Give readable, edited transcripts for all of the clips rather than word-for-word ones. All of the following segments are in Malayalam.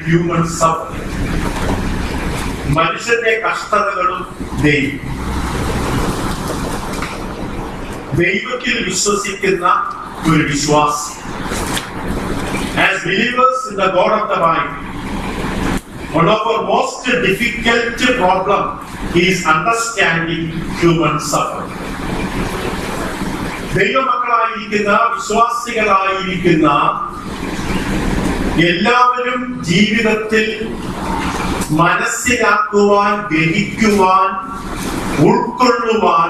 human suffering. മനുഷ്യന്റെ കഷ്ടതകളും ദൈവത്തിൽ വിശ്വസിക്കുന്ന ഒരു വിശ്വാസി. As believers in the God of the Bible, one of our most difficult problem is understanding human suffering. ദൈവമക്കളായിരിക്കുന്ന വിശ്വാസികളായിരിക്കുന്ന എല്ലാവരും ജീവിതത്തിൽ മനസ്സിലാക്കുവാൻ, ഗ്രഹിക്കുവാൻ, ഉൾക്കൊള്ളുവാൻ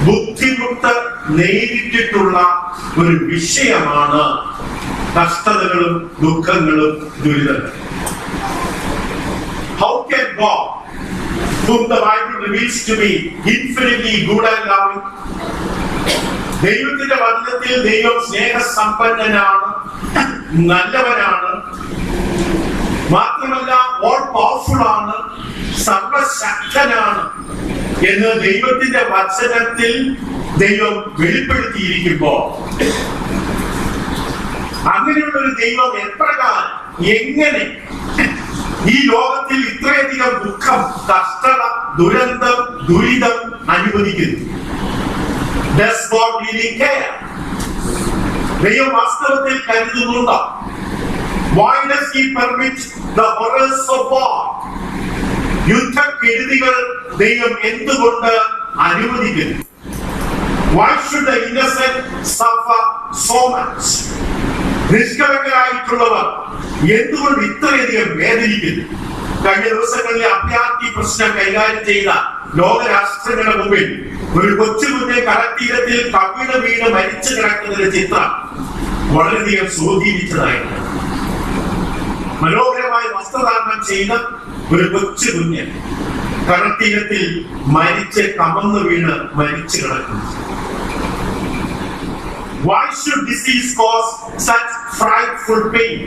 ബുദ്ധിമുട്ട് നേരിട്ടിട്ടുള്ള ഒരു വിഷയമാണ് കഷ്ടതകളും ദുഃഖങ്ങളും ദുരിതങ്ങളും. How can God, whom the Bible reveals to be infinitely good and loving, ദൈവത്തിന്റെ വചനത്തിൽ ദൈവം സ്നേഹസമ്പന്നനാണ്, നല്ലവനാണ്, മാത്രമല്ല ഓൾ പവർഫുൾ ആണ്, സർവശക്തനാണ് എന്ന് ദൈവത്തിന്റെ വചനത്തിൽ ദൈവം വെളിപ്പെടുത്തിയിരിക്കുമ്പോ അങ്ങനെയുള്ള ഒരു ദൈവം എപ്രകാരം, എങ്ങനെ ഈ ലോകത്തിൽ ഇത്രയധികം ദുഃഖം, കഷ്ടത, ദുരന്തം, ദുരിതം അനുവദിക്കുന്നു? Does God really care? ദൈവം വാസ്തവത്തിൽ കരുതുന്നുണ്ടോ? Why does he permit the horrors of war? യുദ്ധക്കെടുതികൾ ദൈവം എന്തുകൊണ്ട് അനുവദിക്കുന്നു? Why should the innocent suffer so much? നിഷ്കളങ്കരായിട്ടുള്ളവർ എന്തുകൊണ്ട് ഇത്രയധികം വേദനിക്കുന്നു? കഴിഞ്ഞ ദിവസങ്ങളിലെ അഭയാർത്ഥി പ്രശ്നം കൈകാര്യം ചെയ്ത ലോകരാഷ്ട്രങ്ങളുടെ മുമ്പിൽ ഒരു കൊച്ചുകുഞ്ഞെ കടൽത്തീരത്തിൽ കവിത വീണ് മരിച്ചു കിടക്കുന്ന ചിത്രം വളരെയധികം സ്വാധീനിച്ചതായിരുന്നു. മനോഹരമായി വസ്ത്രധാരണം ചെയ്ത ഒരു കൊച്ചുകുഞ്ഞ് കടൽത്തീരത്തിൽ മരിച്ച് കമന്നു വീണ് മരിച്ചു കിടക്കുന്നു. Why should disease cause such frightful pain?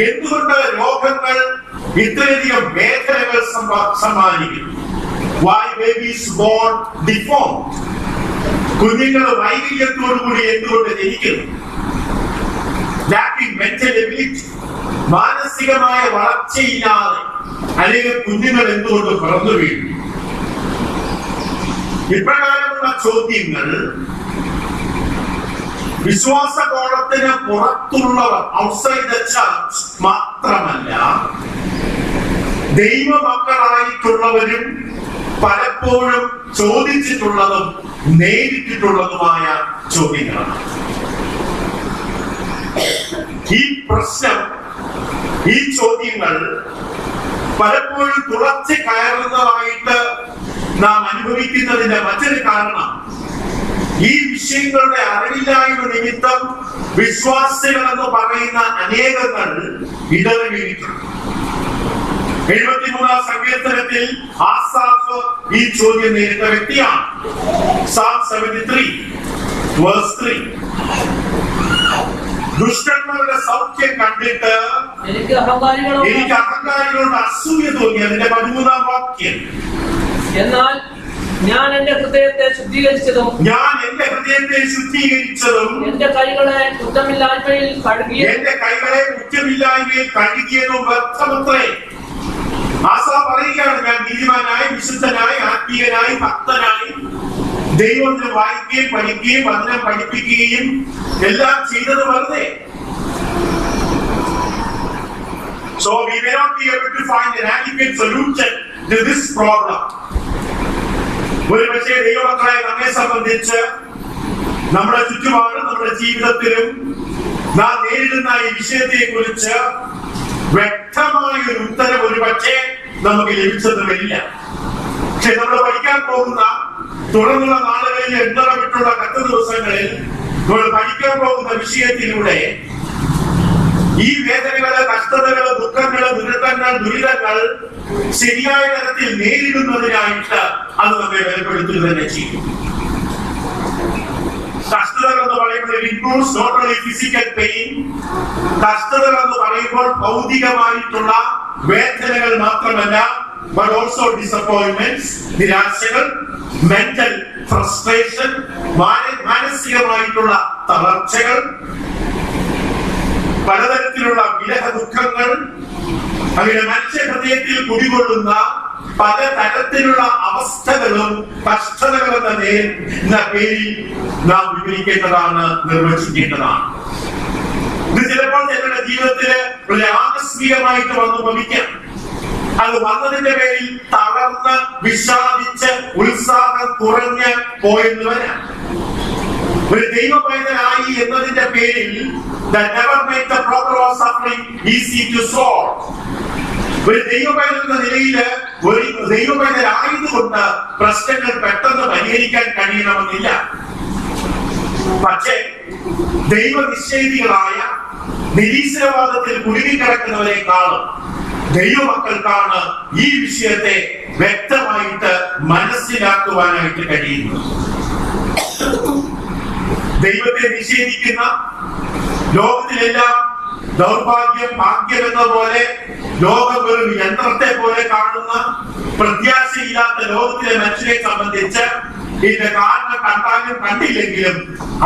എന്തുകൊണ്ട് രോഗങ്ങൾ ഇത്രയധികം വേദനകൾ സമ്മാനിക്കുന്നു? Why babies born deformed? കുഞ്ഞുങ്ങൾ വൈകല്യത്തോടുകൂടി എന്തുകൊണ്ട് ജനിക്കുന്നു? Lacking mental ability, മാനസികമായ വളർച്ചയില്ലാതെ അല്ലെങ്കിൽ കുഞ്ഞുങ്ങൾ എന്തുകൊണ്ട് പിറന്നു വീഴുന്നു? ഇപ്രകാരമുള്ള ചോദ്യങ്ങൾ വിശ്വാസകോളത്തിന് പുറത്തുള്ളവർ, ഔട്ട്സൈഡ് ദ ചർച്ച് മാത്രമല്ല, ദൈവമക്കളായിട്ടുള്ളവരും പലപ്പോഴും ചോദിച്ചിട്ടുള്ളതും നേരിട്ടിട്ടുള്ളതുമായ ചോദ്യങ്ങളാണ്. ഈ പ്രശ്നം, ഈ ചോദ്യങ്ങൾ പലപ്പോഴും തുളച്ച് കയറുന്നതായിട്ട് നാം അനുഭവിക്കുന്നതിന്റെ മറ്റൊരു കാരണം ഈ വിഷയങ്ങളുടെ അറിവില്ലായ്മ നിമിത്തം വിശ്വാസികൾ എന്ന് പറയുന്ന അനേകങ്ങൾ ഇടറി വീണിട്ടുണ്ട്. 73 സങ്കീർത്തനത്തിൽ ആസാഫ് ഈ ചോദ്യം നേരിട്ട വ്യക്തിയാണ്. Psalm 73 verse 3. ദുഷ്ടന്മാരുടെ സൗഖ്യം കണ്ടിട്ട് എനിക്ക് അഹങ്കാരികളോട് അസൂയ തോന്നി. അതിന്റെ 13-ാം വാക്യം. എന്നാൽ ഞാൻ എന്റെ ഹൃദയത്തെ ശുദ്ധീകരിച്ചതും എന്റെ കൈകളെ കുറ്റമില്ലായ്മയിൽ കഴുകിയതും വ്യർത്ഥമത്രേ. ആസാ പറയുകയാണ്, ഞാൻ നീതിമാനായി, വിശുദ്ധനായി, ആത്മീയനായി, ഭക്തനായി ദൈവത്തിന് വായിക്കുകയും പഠിക്കുകയും വചനം പഠിപ്പിക്കുകയും എല്ലാം ചെയ്തത് വെറുതെ. So we may not be able to find an adequate solution to this problem. ഒരു പക്ഷേ ദൈവമക്കളെ നമ്മെ സംബന്ധിച്ച് നമ്മുടെ ചുറ്റുപാടും നമ്മുടെ ജീവിതത്തിലും നാം നേരിടുന്ന ഈ വിഷയത്തെ കുറിച്ച് വ്യക്തമായ ഒരു ഉത്തരം ഒരു പക്ഷേ നമുക്ക് ലഭിച്ചതുമില്ല. പക്ഷെ നമ്മൾ പഠിക്കാൻ പോകുന്ന തുടർന്നുള്ള നാളുകളിൽ എണ്ണമിട്ടുള്ള 10 ദിവസങ്ങളിൽ നമ്മൾ പഠിക്കാൻ പോകുന്ന വിഷയത്തിലൂടെ ഈ വേദനകള്, കഷ്ടതകള്, ദുഃഖങ്ങള്, ദുരിതങ്ങൾ, ദുരിതങ്ങൾ ശരിയായ തരത്തിൽ നേരിടുന്നതിനായിട്ട് അത് നമ്മെ ബലപ്പെടുത്തുക തന്നെ ചെയ്യും. കഷ്ടതകൾ എന്ന് പറയുമ്പോൾ includes not only physical pain, കഷ്ടതകൾ എന്ന് പറയുമ്പോൾ ഭൗതികമായിട്ടുള്ള വേദനകൾ മാത്രമല്ല, but also disappointments, നിരാശകൾ, mental frustration, മാനസികമായിട്ടുള്ള തളർച്ചകൾ, പലതരത്തിലുള്ള വിരഹ ദുഃഖങ്ങൾ, അങ്ങനെ മനുഷ്യ ഹൃദയത്തിൽ കുടികൊള്ളുന്ന പലതരത്തിലുള്ള അവസ്ഥകളും കഷ്ടതകളും എന്ന പേരിൽ നാം വിവരിക്കേണ്ടതാണ്, നിർവചിക്കേണ്ടതാണ്. ഇത് ചിലപ്പോൾ ഞങ്ങളുടെ ജീവിതത്തില് വളരെ ആകസ്മികമായിട്ട് വന്നു ഭവിക്കാം. അത് വന്നതിന്റെ പേരിൽ തളർന്ന് വിഷാദിച്ച് ഉത്സാഹം കുറഞ്ഞ് പോയെന്ന് വരാം. ഒരു ദൈവ പൈതലായി എന്നതിന്റെ പേരിൽ that never make the problem of suffering easy to solve. ഒരു ദൈവ പൈതൽ എന്ന നിലയിൽ ഒരു ദൈവ പൈതലായതുകൊണ്ട് പ്രശ്നങ്ങൾ പെട്ടെന്ന് പരിഹരിക്കാൻ കഴിയണമെന്നില്ല. പക്ഷേ ദൈവനിഷേധികളായ നിരീശ്വരവാദത്തിൽ കുടുങ്ങിക്കിടക്കുന്നവരെക്കാളും ദൈവമക്കൾക്കാണ് ഈ വിഷയത്തെ വ്യക്തമായിട്ട് മനസ്സിലാക്കുവാനായിട്ട് കഴിയുന്നത്. ദൈവത്തെ നിഷേധിക്കുന്ന, ലോകത്തിലെല്ലാം ദൗർഭാഗ്യം ഭാഗ്യം എന്ന പോലെ ലോകം ഒരു യന്ത്രത്തെ പോലെ കാണുന്ന, പ്രത്യാശയില്ലാത്ത ലോകത്തിലെ മനുഷ്യരെ സംബന്ധിച്ച് ഇതിന്റെ കാരണം കണ്ടാലും കണ്ടില്ലെങ്കിലും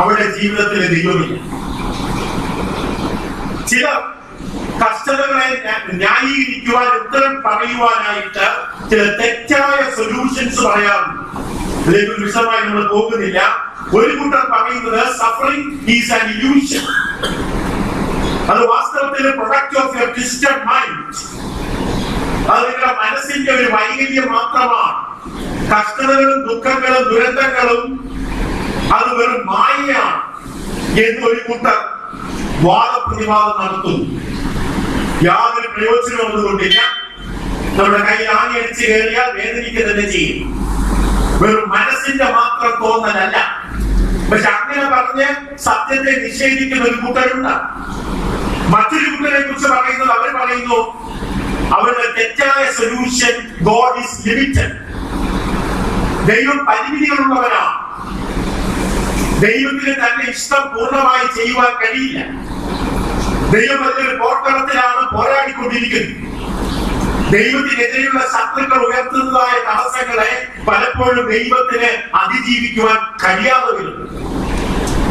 അവരുടെ ജീവിതത്തിലെ ദൈവമില്ല. ചില കഷ്ടതകളെ ന്യായീകരിക്കുവാൻ, ഉത്തരം പറയുവാനായിട്ട് ചില തെറ്റായ സൊല്യൂഷൻസ് പറയാറുണ്ട്. അതിലേക്ക് വിശദമായി നമ്മൾ പോകുന്നില്ല. ഒരു കൂട്ടർ പറയുന്നത് സഫറിംഗ് ഈസ് ആൻ ഇല്യൂഷൻ, അത് വാസ്തവത്തിൽ product of your twisted mind, അത് നിങ്ങളുടെ മനസ്സിന്റെ ഒരു വൈകല്യം മാത്രമാണ്. കഷ്ടതകളും ദുഃഖങ്ങളും ദുരന്തങ്ങളും അത് വെറും മായയാണ് എന്ന് ഒരു കൂട്ടർ വാദപ്രതിവാദം നടത്തുന്നു. യാതൊരു പ്രയോജനവും അതുകൊണ്ടില്ല. നമ്മുടെ കയ്യിൽ ആണി അടിച്ചു കയറിയാൽ വേദനിക്കുക തന്നെ ചെയ്യും. വെറും മനസ്സിന്റെ മാത്രം തോന്നലല്ല. പക്ഷെ അങ്ങനെ പറഞ്ഞ് സത്യത്തെ നിഷേധിക്കുന്ന ഒരു കൂട്ടരുണ്ട്. മറ്റൊരു കൂട്ടരെ കുറിച്ച് പറയുന്നത്, അവർ പറയുന്നു അവരുടെ തെറ്റായ സൊല്യൂഷൻ ഗോഡ് ഈസ് ലിമിറ്റഡ്, ദൈവം പരിമിതികളുള്ളവരാണ്, ദൈവത്തിന് തന്റെ ഇഷ്ടം പൂർണ്ണമായി ചെയ്യുവാൻ കഴിയില്ല, ദൈവം അതിലൊരു പോർക്കളത്തിലാണ് പോരാടിക്കൊണ്ടിരിക്കുന്നത്, ദൈവത്തിനെതിരെയുള്ള ശത്രുക്കൾ ഉയർത്തുന്നതായ തടസ്സങ്ങളെ പലപ്പോഴും ദൈവത്തിന് അതിജീവിക്കുവാൻ കഴിയാതെ വരുന്നു.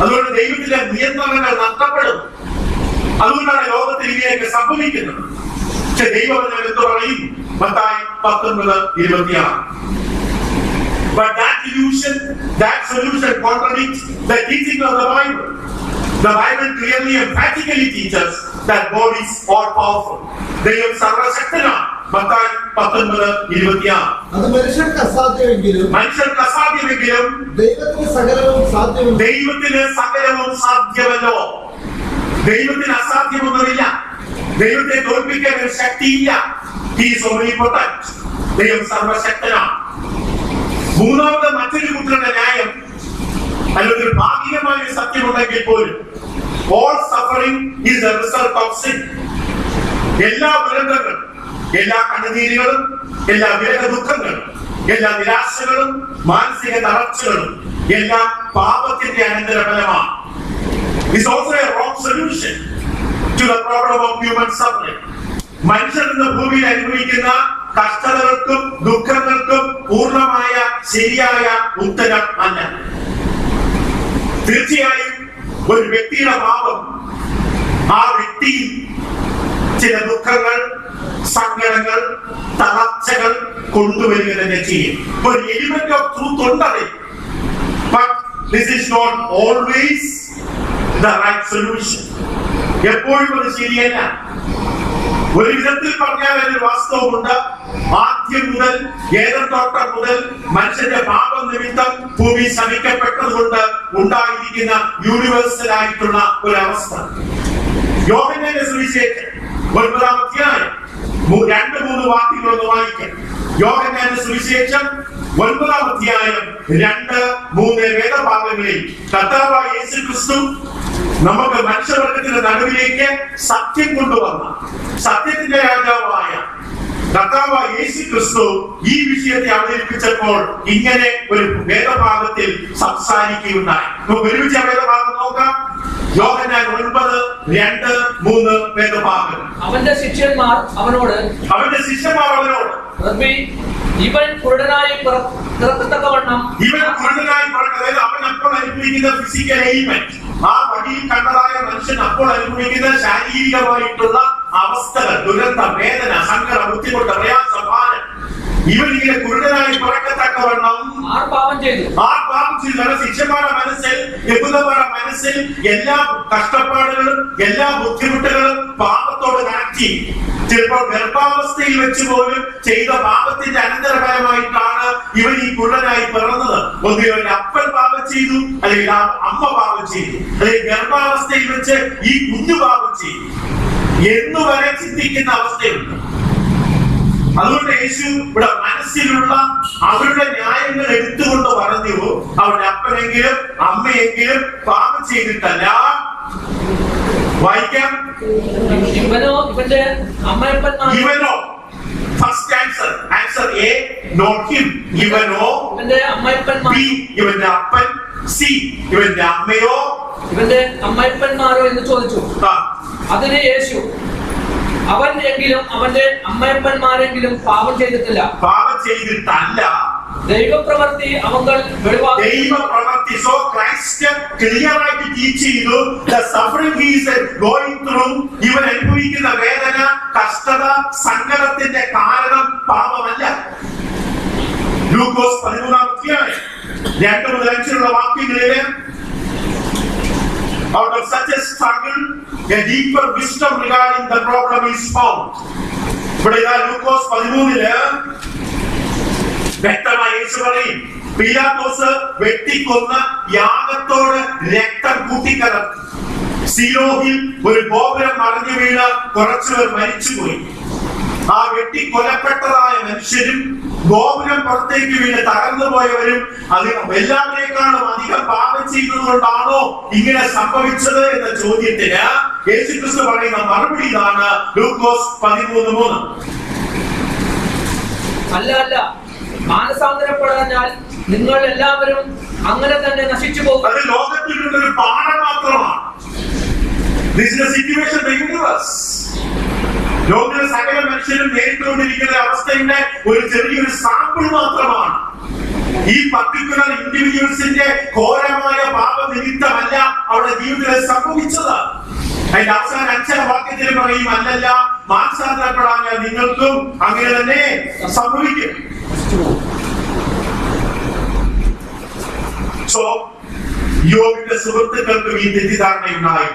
അതുകൊണ്ട് ദൈവത്തിന്റെ നിയന്ത്രണങ്ങൾ നഷ്ടപ്പെടും. അതുകൊണ്ടാണ് ലോകത്തിൽ ഇങ്ങനെയൊക്കെ സംഭവിക്കുന്നത്. പക്ഷെ ദൈവം എന്ത് പറയും? Mathai 19:26. But that solution contradicts the teaching of the Bible. The Bible clearly emphatically teaches that God is all powerful. ദൈവം സർവശക്തനാണ്. മത്തായി 19:26. അത് മനുഷ്യർക്ക് അസാധ്യമെങ്കിലും ദൈവത്തിന് സകലവും സാധ്യമല്ലോ. ദൈവത്തിന് സകലവും സാധ്യമല്ലോ. ദൈവത്തിന് അസാധ്യമൊന്നുമില്ല. ദൈവത്തെ തോൽപ്പിക്കാൻ ഒരു ശക്തിയില്ല. He is omnipotent. ദൈവം സർവശക്തനാണ്. മൂന്നാമത് മറ്റൊരു കൂട്ടരുടെ ന്യായം, അല്ലെങ്കിൽ ഒരു ഭാഗികമായ ഒരു സത്യമുണ്ടെങ്കിൽ പോലും, all suffering is the result of sin. എല്ലാ ദുരന്തങ്ങളും, എല്ലാ കണ്ണുനീരുകളും, എല്ലാ വിരഹ ദുഃഖങ്ങളും, എല്ലാ നിരാശകളും, മാനസിക തളർച്ചകളും എല്ലാം പാപത്തിന്റെ അനന്തരഫലമാണ്. It's also a wrong solution to the problem of human suffering. മനുഷ്യർ എന്ന ഭൂമിയിൽ അനുഭവിക്കുന്ന കഷ്ടതകൾക്കും ദുഃഖങ്ങൾക്കും പൂർണ്ണമായ ശരിയായ ഉത്തരം അല്ല. തീർച്ചയായും ഒരു വ്യക്തിയുടെ പാപം ആ വ്യക്തി ചില ദുഃഖങ്ങൾ, സങ്കടങ്ങൾ, തളർച്ചകൾ കൊണ്ടുവരിക തന്നെ ചെയ്യും. ഒരു എലിമെന്റ് ഓഫ് ട്രൂത്ത് ഉണ്ട് അതിൽ. But this is not always the right solution. എപ്പോഴും അത് ശരിയല്ല. ഒരു വിധത്തിൽ പറഞ്ഞാൽ അതിൽ വാസ്തവമുണ്ട്. ആദ്യം മുതൽ, ഏദൻ തോട്ടം മുതൽ മനുഷ്യന്റെ പാപം നിമിത്തം ഭൂമി ശമിക്കപ്പെട്ടതുകൊണ്ട് ഉണ്ടായിരിക്കുന്ന യൂണിവേഴ്സൽ ആയിട്ടുള്ള ഒരവസ്ഥ. യോഹന്നാന്റെ സുവിശേഷം 9-ാം അധ്യായം 2-3 വാക്യങ്ങളൊന്ന് വായിക്കാം. യോഹന്നാന്റെ സുവിശേഷം 9-ാം അധ്യായം 2-3 വേദഭാഗങ്ങളിൽ കർത്താവായ യേശുക്രിസ്തു നമുക്ക് മനുഷ്യവർഗത്തിന്റെ നടുവിലേക്ക് സത്യം കൊണ്ടുവന്ന സത്യത്തിന്റെ രാജാവായ കർത്താവായ യേശുക്രിസ്തു ഈ വിഷയത്തെ അവതരിപ്പിച്ചപ്പോൾ ഇങ്ങനെ ഒരു വേദഭാഗത്തിൽ സംസാരിക്കുകയുണ്ടായി. നമുക്ക് ഒരുമിച്ച് വേദഭാഗം നോക്കാം. യോഹന്നാൻ 9:2-3 വേദഭാഗം. അവന്റെ ശിഷ്യന്മാർ അവനോട് റബ്ബി, ഇവൻ കുരുടനായി പിറക്കത്തക്കവണ്ണം, അതായത് അവൻ അപ്പോൾ അനുഭവിക്കുന്ന ഫിസിക്കൽ എലിമെന്റ്, ആ വഴിയിൽ കണ്ടതായ മനുഷ്യൻ അപ്പോൾ അനുഭവിക്കുന്ന ശാരീരികമായിട്ടുള്ള അവസ്ഥകൾ, ദുരന്തം, വേദന, സങ്കടം, ബുദ്ധിമുട്ട്, പ്രയാസം, ഭാരം, ഇവനിങ്ങനെ കുരുടനായി പറക്കത്തക്കവണ്ണം ആർ പാപം ചെയ്തു. ശിഷ്യന്മാരുടെ മനസ്സിൽ, യഹൂദന്മാരുടെ മനസ്സിൽ എല്ലാ കഷ്ടപ്പാടുകളും എല്ലാ ബുദ്ധിമുട്ടുകളും പാപത്തോട് കണക്ട് ചെയ്യും. ചിലപ്പോൾ ഗർഭാവസ്ഥയിൽ വെച്ച് പോലും ചെയ്ത പാപത്തിന്റെ അനന്തരഫലമായിട്ടാണ് ഇവൻ ഈ കുരുടനായി പിറന്നത്. ഒന്നിൽ ഇവന്റെ അപ്പൻ പാപം ചെയ്തു, അല്ലെങ്കിൽ അമ്മ പാപം ചെയ്തു, അല്ലെങ്കിൽ ഗർഭാവസ്ഥയിൽ വെച്ച് ഈ കുഞ്ഞു പാപം ചെയ്തു എന്നുവരെ ചിന്തിക്കുന്ന അവസ്ഥയുണ്ട്. അതുകൊണ്ട് യേശു ഇവിടെ മനസ്സിലുള്ള അവരുടെ ന്യായങ്ങൾ എടുത്തുകൊണ്ട് പറഞ്ഞു, അവരുടെ അപ്പനെങ്കിലും അമ്മയെങ്കിലും പാപം ചെയ്തിട്ടല്ല. വായിക്കാം. ഇവനോ ഇവന്റെ ഇവനോ, first answer A, not him. ഇവനോ, ഇവന്റെ അമ്മയപ്പന്മാർ, ബി ഇവന്റെ അപ്പൻ, സി ഇവന്റെ അമ്മയോ, ഇവന്റെ അമ്മയപ്പന്മാരോ എന്ന് ചോദിച്ചു. അതിന് യേശു, അവൻ എങ്കിലും അവന്റെ അമ്മയപ്പന്മാരെങ്കിലും പാപം ചെയ്തിട്ടില്ല. പാപം ചെയ്തിട്ടല്ല, ദൈവപ്രവൃത്തി അവങ്ങൾ ദൈവപ്രവൃത്തി. സോ ക്രൈസ്റ്റ് ക്ലിയർ ആയിട്ട് ടീച്ച് ചെയ്തു, the suffering he is going through, ഇവൻ അനുഭവിക്കുന്ന വേദന, കഷ്ടത, സങ്കടത്തിന്റെ കാരണം പാപമല്ല. ലൂക്കോസ് 13:2-5 വാക്യങ്ങളില് out of such a struggle a deeper wisdom regarding the problem is found. ഇവിടെ ലൂക്കോസ് 13 വ്യക്തമായി യേശു പറയും, പീലാത്തോസ് വെട്ടിക്കൊന്ന യാഗത്തോട് രക്തം കൂട്ടിക്കലർത്തി. സീലോഹിൽ ഒരു ഗോപുരം മറിഞ്ഞു വീണ് കുറച്ചുപേർ മരിച്ചുപോയി. ആ വെട്ടിക്കൊലപ്പെട്ടതായ മനുഷ്യരും ഗോപുരം പുറത്തേക്ക് വീണ് തകർന്നു പോയവരും എല്ലാവരേക്കാളും അധികം പാപം ചെയ്തതുകൊണ്ടാണോ ഇങ്ങനെ സംഭവിച്ചത് എന്ന ചോദ്യത്തിന് യേശുക്രിസ്തു പറയുന്ന മറുപടി ഇതാണ്. ലൂക്കോസ് 13:3. അല്ല അല്ല, മാനസാന്തരപ്പെടാഞ്ഞാൽ നിങ്ങൾ എല്ലാവരും അങ്ങനെ തന്നെ നശിച്ചു പോകും. അത് ലോകത്തിലുള്ളൊരു പാഠം മാത്രമാണ്. This is the situation of the universe. ലോകത്തിലെ സകല മനുഷ്യരും നേരിട്ടുകൊണ്ടിരിക്കുന്ന അവസ്ഥയുടെ ഒരു ചെറിയൊരു സാമ്പിൾ മാത്രമാണ്. ഈ പർട്ടിക്കുലർ ഇൻഡിവിജ്വൽസിന്റെ ഘോരമായ പാപനിമിത്തമല്ല അവിടെ ജീവിതത്തിൽ സംഭവിച്ചത്. അതിന്റെ അവസാന 5 വാക്യത്തിൽ പറയും, അല്ലല്ല, മാനസാന്തരപ്പെടാഞ്ഞാൽ നിങ്ങൾക്കും അങ്ങനെ തന്നെ സംഭവിക്കും. സോ യോബിന്റെ സുഹൃത്തുക്കൾക്കും ഈ തെറ്റിദ്ധാരണയുണ്ടായി.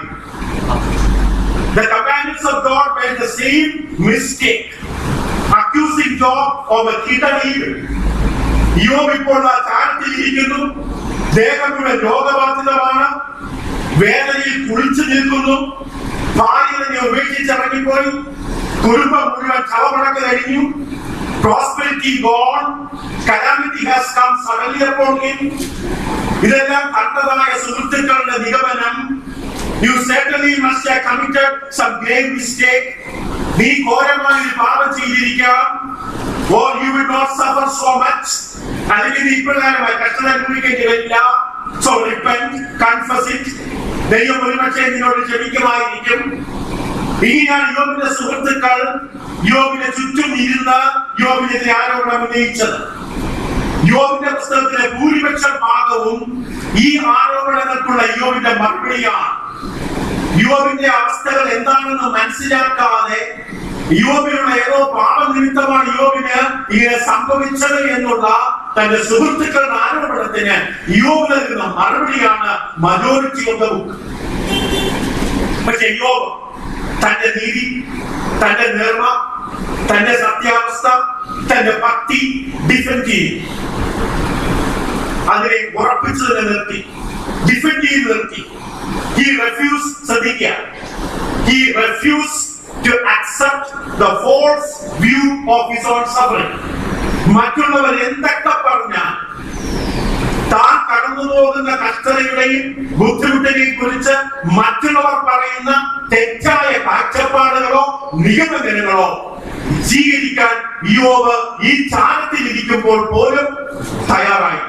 The companions of God made the same mistake, accusing Job of a hidden evil. യോബ് ഇപ്പോൾ ചാരത്തിലിരിക്കുന്നു, ദേഹം മുഴുവൻ രോഗബാധിതമാണ്, വേദനയിൽ കുളിച്ചു നിൽക്കുന്നു, ഭാര്യ തന്നെ ഉപേക്ഷിച്ചിറങ്ങിപ്പോയി, കുടുംബം മുഴുവൻ ചവമടക്ക് കഴിഞ്ഞു, prosperity gone, calamity has come suddenly upon him. ഇതെല്ലാം കണ്ടതായ സുഹൃത്തുക്കളുടെ നിഗമനം, you certainly must have committed some grave mistake. നീ ഘോരമായ പാപം ചെയ്തിരിക്കാം, or you will not suffer so much. അല്ലെങ്കിൽ നീ ഇപ്രകാരമായി കഷ്ടത അനുഭവിക്കേണ്ടി വരില്ല. So repent, confess it. ദൈവം ഒരുപക്ഷെ നിന്നോട് ക്ഷമിക്കുമായിരിക്കും. ഇങ്ങനെയാണ് യോബിന്റെ സുഹൃത്തുക്കൾ യോബിന്റെ ചുറ്റും ഇരുന്ന് യോബിനെതിരെ ആരോപണം ഉന്നയിച്ചത്. യോബിന്റെ പുസ്തകത്തിലെ ഭൂരിപക്ഷ ഭാഗവും ഈ ആരോപണങ്ങൾക്കുള്ള യോബിന്റെ മറുപടിയാണ്. യോബിന്റെ അവസ്ഥകൾ എന്താണെന്ന് മനസ്സിലാക്കാതെ യോബിനുള്ള ഏതോ പാപനിമിത്തമാണ് യോബിന് ഇങ്ങനെ സംഭവിച്ചത് എന്നുള്ള തന്റെ സുഹൃത്തുക്കളുടെ ആരോപണത്തിന് യോബ് നൽകുന്ന മറുപടിയാണ് മജോറിറ്റി ഓഫ് ദ ബുക്ക്. പക്ഷെ യോബ് തന്റെ നീതി, തന്റെ നേർമ, തന്റെ സത്യാവസ്ഥ, തന്റെ ഭക്തി ഡിഫെൻഡ് ചെയ്യും. അതിനെ ഉറപ്പിച്ചു തന്നെ നിർത്തി, ഡിഫെൻഡ് ചെയ്ത് നിർത്തി. He refused, ശ്രദ്ധിക്കുക, he refused to accept the false view of his own suffering. മറ്റുള്ളവർ എന്തൊക്കെ പറഞ്ഞാൽ താൻ കടന്നു പോകുന്ന കഷ്ടതയുടെയും ബുദ്ധിമുട്ടിനെയും കുറിച്ച് മറ്റുള്ളവർ പറയുന്ന തെറ്റായ കാഴ്ചപ്പാടുകളോ നിഗമനങ്ങളോ സ്വീകരിക്കാൻ യോബ് ഈ ചാരത്തിൽ ഇരിക്കുമ്പോൾ പോലും തയ്യാറായി.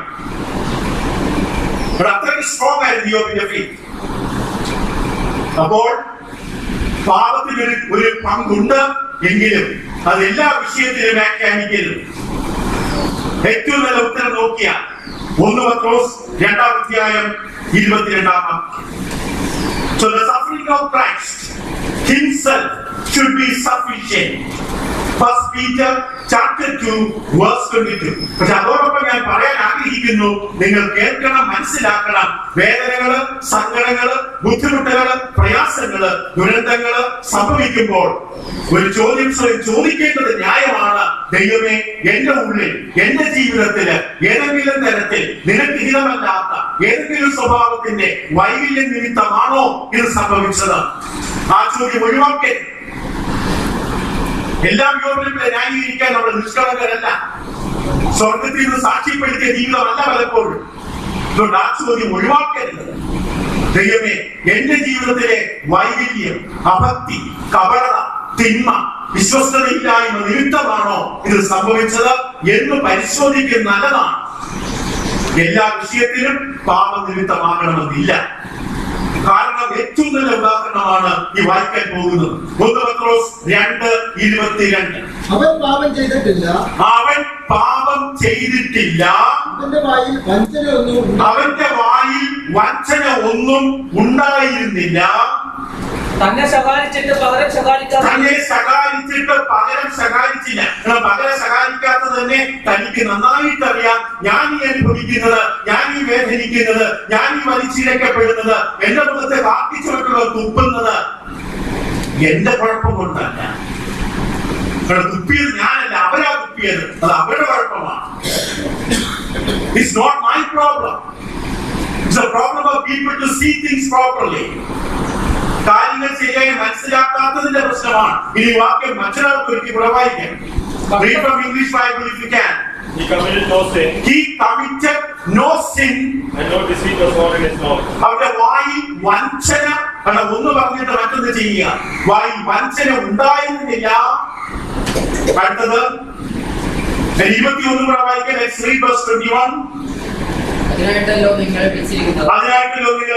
അത്രയ്ക്ക് സ്ട്രോങ് ആയിരുന്നു യോബിന്റെ ഫെയ്ത്ത്. അപ്പോൾ പാപത്തിന് ഒരു പങ്കുണ്ട് എങ്കിലും അത് എല്ലാ വിഷയത്തിലും വ്യാഖ്യാനിക്കരുത്. ഏറ്റവും നല്ല ഉത്തരം നോക്കിയാൽ 1 പത്രോസ് 2-ാം അധ്യായം 22-ാം വാക്യം. So the suffering of Christ himself should be sufficient. First Peter chapter 2 verse 22. പക്ഷെ അതോടൊപ്പം ഞാൻ പറയാൻ ആഗ്രഹിക്കുന്നു, നിങ്ങൾ കേൾക്കണം, മനസ്സിലാക്കണം. വേദനകള്, സങ്കടങ്ങള്, ബുദ്ധിമുട്ടുകള്, പ്രയാസങ്ങള്, ദുരന്തങ്ങള് സംഭവിക്കുമ്പോൾ ഒരു ചോദ്യം ചോദിക്കേണ്ടത് ന്യായമാണ്. ദൈവമേ, എന്റെ ഉള്ളിൽ, എന്റെ ജീവിതത്തില് ഏതെങ്കിലും തരത്തിൽ നിനക്ക് ഹിതമല്ലാത്ത ഏതെങ്കിലും സ്വഭാവത്തിന്റെ വൈകല്യം നിമിത്തമാണോ ഇത് സംഭവിച്ചത്? ആ ചോദ്യം ഒഴിവാക്കരുത്. എല്ലാ യോഗ്യതകളെ ന്യായീകരിക്കാൻ നമ്മൾ നിഷ്കളങ്കരല്ല. സ്വർഗത്തിൽ നിന്ന് സാക്ഷ്യപ്പെടുത്തിയ ജീവിതമല്ല പലപ്പോഴും. അതുകൊണ്ട് ആ ചോദ്യം ഒഴിവാക്കരുത്. ദൈവമേ, എന്റെ ജീവിതത്തിലെ വൈകല്യം, അഭക്തി, കപടത, തിന്മ, വിശ്വസ്തതയില്ലായ്മ നിമിത്തമാണോ ഇത് സംഭവിച്ചത് എന്ന് പരിശോധിക്കുന്നത് നല്ലതാണ്. എല്ലാ വിഷയത്തിലും പാപനിമിത്തമാകണമെന്നില്ല. കാരണം ഏറ്റവും നല്ല ഉദാഹരണമാണ് ഈ വായിക്കാൻ പോകുന്നത്. 1 പത്രോസ് 2:22. അവൻ പാപം ചെയ്തിട്ടില്ല, അവൻ പാപം ചെയ്തിട്ടില്ല, അവന്റെ വായിൽ വഞ്ചന ഒന്നും ഉണ്ടായിരുന്നില്ല, തന്നെ ശകാരിച്ചിട്ട് പകരം ശകാരിച്ചില്ല. പകരം ശകാരിക്കാത്തത് തന്നെ തനിക്ക് നന്നായിട്ട് അറിയാം. ഞാൻ ഈ അനുഭവിക്കുന്നത്, ഞാൻ ഈ വേദനിക്കുന്നത്, ഞാൻ ഈ വലിച്ചിഴക്കപ്പെടുന്നത്, എന്റെ മുഖത്തെ കാത്തിച്ചുവട്ടുള്ളവർ തുപ്പുന്നത് എന്റെ കുഴപ്പം കൊണ്ടല്ല. തുപ്പിയത് ഞാനല്ല, അവരാ തുപ്പിയത്. അത് അവരുടെ കുഴപ്പമാണ്. It's not my problem. It's a problem of people to see things properly. കാര്യങ്ങൾ ശരിയായി മനസ്സിലാക്കാത്തതിന്റെ പ്രശ്നമാണ്. ഇനി വാക്യം മറ്റൊരാൾക്ക് ഒരിക്കൽ കൂടെ വായിക്കാം. Read from English Bible if you can. He committed no sin. He committed no sin. And no deceit was found in his mouth. അവരുടെ വായിൽ വഞ്ചന ഒന്ന് പറഞ്ഞിട്ട് മറ്റൊന്ന് ചെയ്യുക. വായിൽ വഞ്ചന ഉണ്ടായിരുന്നില്ല. അടുത്തത് 21 കൂടെ വായിക്കാം. Let's read verse 21. അതിനായിട്ടല്ലോ നിങ്ങളെ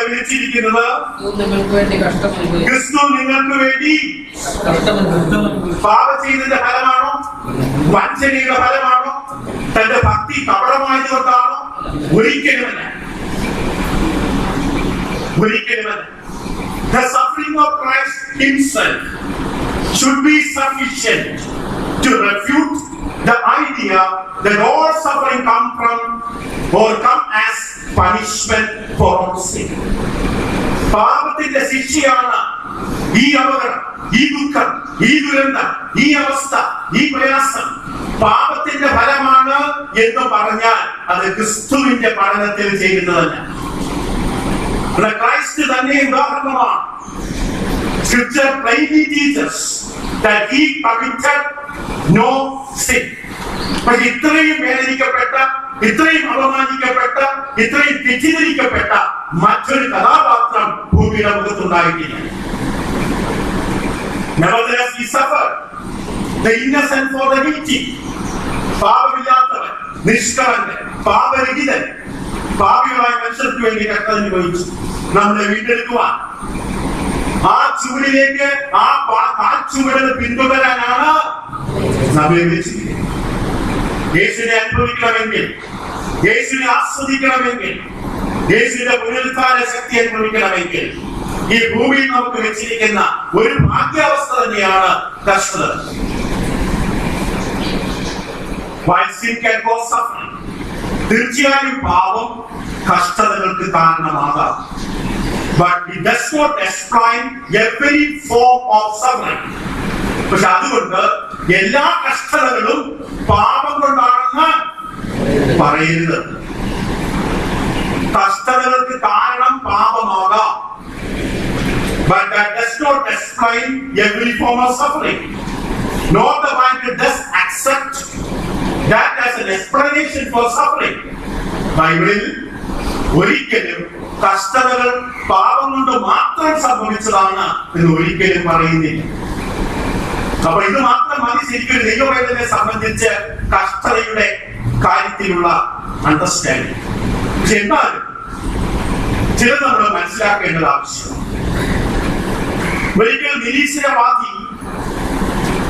വിളിച്ചിരിക്കുന്നത്, ക്രിസ്തു നിങ്ങൾക്ക് വേണ്ടി പാപം ചെയ്തതിന്റെ ഫലമാണോ? വഞ്ചനയുടെ ഫലമാണോ? തന്റെ ഭക്തി കപടമായതുകൊണ്ടാണോ? ഒരിക്കലുമല്ല. The suffering of Christ himself should be sufficient to refute the idea that all suffering come as punishment for our sin. പാപത്തിന്റെ ശിക്ഷയാണ് ഈ അപകടം, ഈ ദുഃഖം, ഈ ദുരന്തം, ഈ അവസ്ഥ, ഈ പ്രയാസം പാപത്തിന്റെ ഫലമാണ് എന്ന് പറഞ്ഞാൽ അത് ക്രിസ്തുവിന്റെ പഠനത്തിൽ ചെയ്യുന്നതല്ല. ക്രൈസ്റ്റ് തന്നെ ഉദാഹരണമാണ്. Scripture plainly teaches that he committed no sin. പക്ഷെ ഇത്രയും വേദനിക്കപ്പെട്ട, ഇത്രയും അപമാനിക്കപ്പെട്ട, ഇത്രയും തെറ്റിദ്ധരിക്കപ്പെട്ട മറ്റൊരു കഥാപാത്രം ഭൂമിയുടെ മുഖത്തുണ്ടായിട്ടില്ല. Nevertheless, he suffered. The innocent for the guilty. പാപമില്ലാത്തവൻ, നിഷ്കളങ്കൻ, പാപരഹിതൻ, പാപികളായ മനുഷ്യർക്ക് വേണ്ടി കഷ്ടമനുഭവിച്ചു നമ്മളെ വീണ്ടെടുക്കുവാൻ. ആ ചുവടിലേക്ക്, ആ ചുവടിന് പിന്തുടരാനാണ് നമ്മെ വിളിച്ചിരിക്കുന്നത്. യേശുവിനെ അനുഭവിക്കണമെങ്കിൽ, യേശുവിനെ ആസ്വദിക്കണമെങ്കിൽ, യേശുവിന്റെ പുനരുത്ഥാന ശക്തി അനുഭവിക്കണമെങ്കിൽ ഈ ഭൂമിയിൽ നമുക്ക് വെച്ചിരിക്കുന്ന ഒരു ഭാഗ്യാവസ്ഥ തന്നെയാണ് കഷ്ടത. തീർച്ചയായും പാപം കഷ്ടതകൾക്ക് കാരണമാകാം. But it does not explain every form of suffering. പക്ഷെ അതുകൊണ്ട് എല്ലാ കഷ്ടതകളും പാപം കൊണ്ടാണെന്ന് പറയരുത്. കഷ്ടതകൾക്ക് കാരണം പാപമാകാം. But that does not explain every form of suffering. Nor the Bible does accept that as an explanation for suffering. ബൈബിളിൽ ഒരിക്കലും കഷ്ടതകൾ പാപം കൊണ്ട് മാത്രം സംഭവിച്ചതാണ് എന്ന് ഒരിക്കലും പറയുന്നില്ല. അപ്പൊ ഇത് മാത്രം മതി ശരിക്കും ദൈവവേദനയെ സംബന്ധിച്ച് കഷ്ടതയുടെ കാര്യത്തിലുള്ള അണ്ടർസ്റ്റാൻഡിങ്. പക്ഷെ എന്നാലും ചിലത് നമ്മൾ മനസ്സിലാക്കേണ്ടത് ആവശ്യമാണ്. ഒരിക്കൽ നിരീശ്വരവാദി,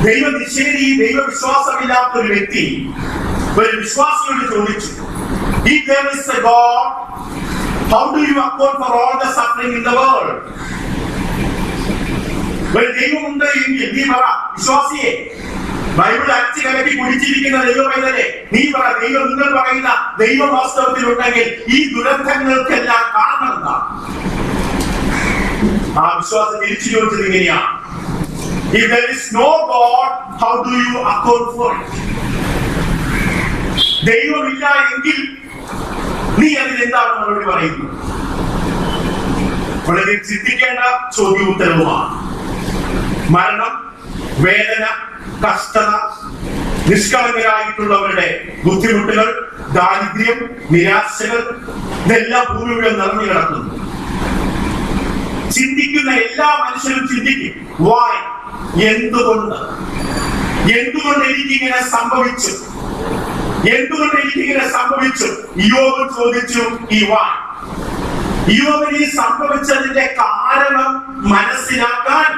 ദൈവനിഷേധി, ദൈവവിശ്വാസമില്ലാത്ത ഒരു വ്യക്തി ഒരു വിശ്വാസിയോട് ചോദിച്ചു, if there is a God, how do you account for all the suffering in the world? ഒരു ദൈവമുണ്ട് എങ്കിൽ നീ പറ, വിശ്വാസിയെ, ബൈബിൾ അരച്ച് കലക്കി കുടിച്ചിരിക്കുന്ന ദൈവമല്ലേ, നീ പറ, ദൈവം, നിങ്ങൾ പറയുന്ന ദൈവം വാസ്തവത്തിലുണ്ടെങ്കിൽ ഈ ദുരന്തങ്ങൾക്കെല്ലാം കാരണം എന്താണ്? ആ വിശ്വാസം തിരിച്ചു ചോദിച്ചത് ഇങ്ങനെയാണ്: If there is no God, how do you account for it? ദൈവമില്ല എങ്കിൽ നീ അതിനെന്താണ് മറുപടി പറയുന്നത്? വളരെ ചിന്തിക്കേണ്ട ചോദ്യോത്തരവുമാണ്. മരണം, വേദന, കഷ്ടത, നിഷ്കളങ്കരായിട്ടുള്ളവരുടെ ബുദ്ധിമുട്ടുകൾ, ദാരിദ്ര്യം, നിരാശകൾ, ഇതെല്ലാം ഭൂമിയുടെ നിറഞ്ഞു കിടക്കുന്നു. ചിന്തിക്കുന്ന എല്ലാ മനുഷ്യരും ചിന്തിക്കും, why? എന്തുകൊണ്ട് എനിക്കിങ്ങനെ സംഭവിച്ചു? എന്തുകൊണ്ട് എനിക്കിങ്ങനെ സംഭവിച്ചു? യോബ് ചോദിച്ചു ഈ why. യോബിന് സംഭവിച്ചതിന്റെ കാരണം മനസ്സിലാക്കാൻ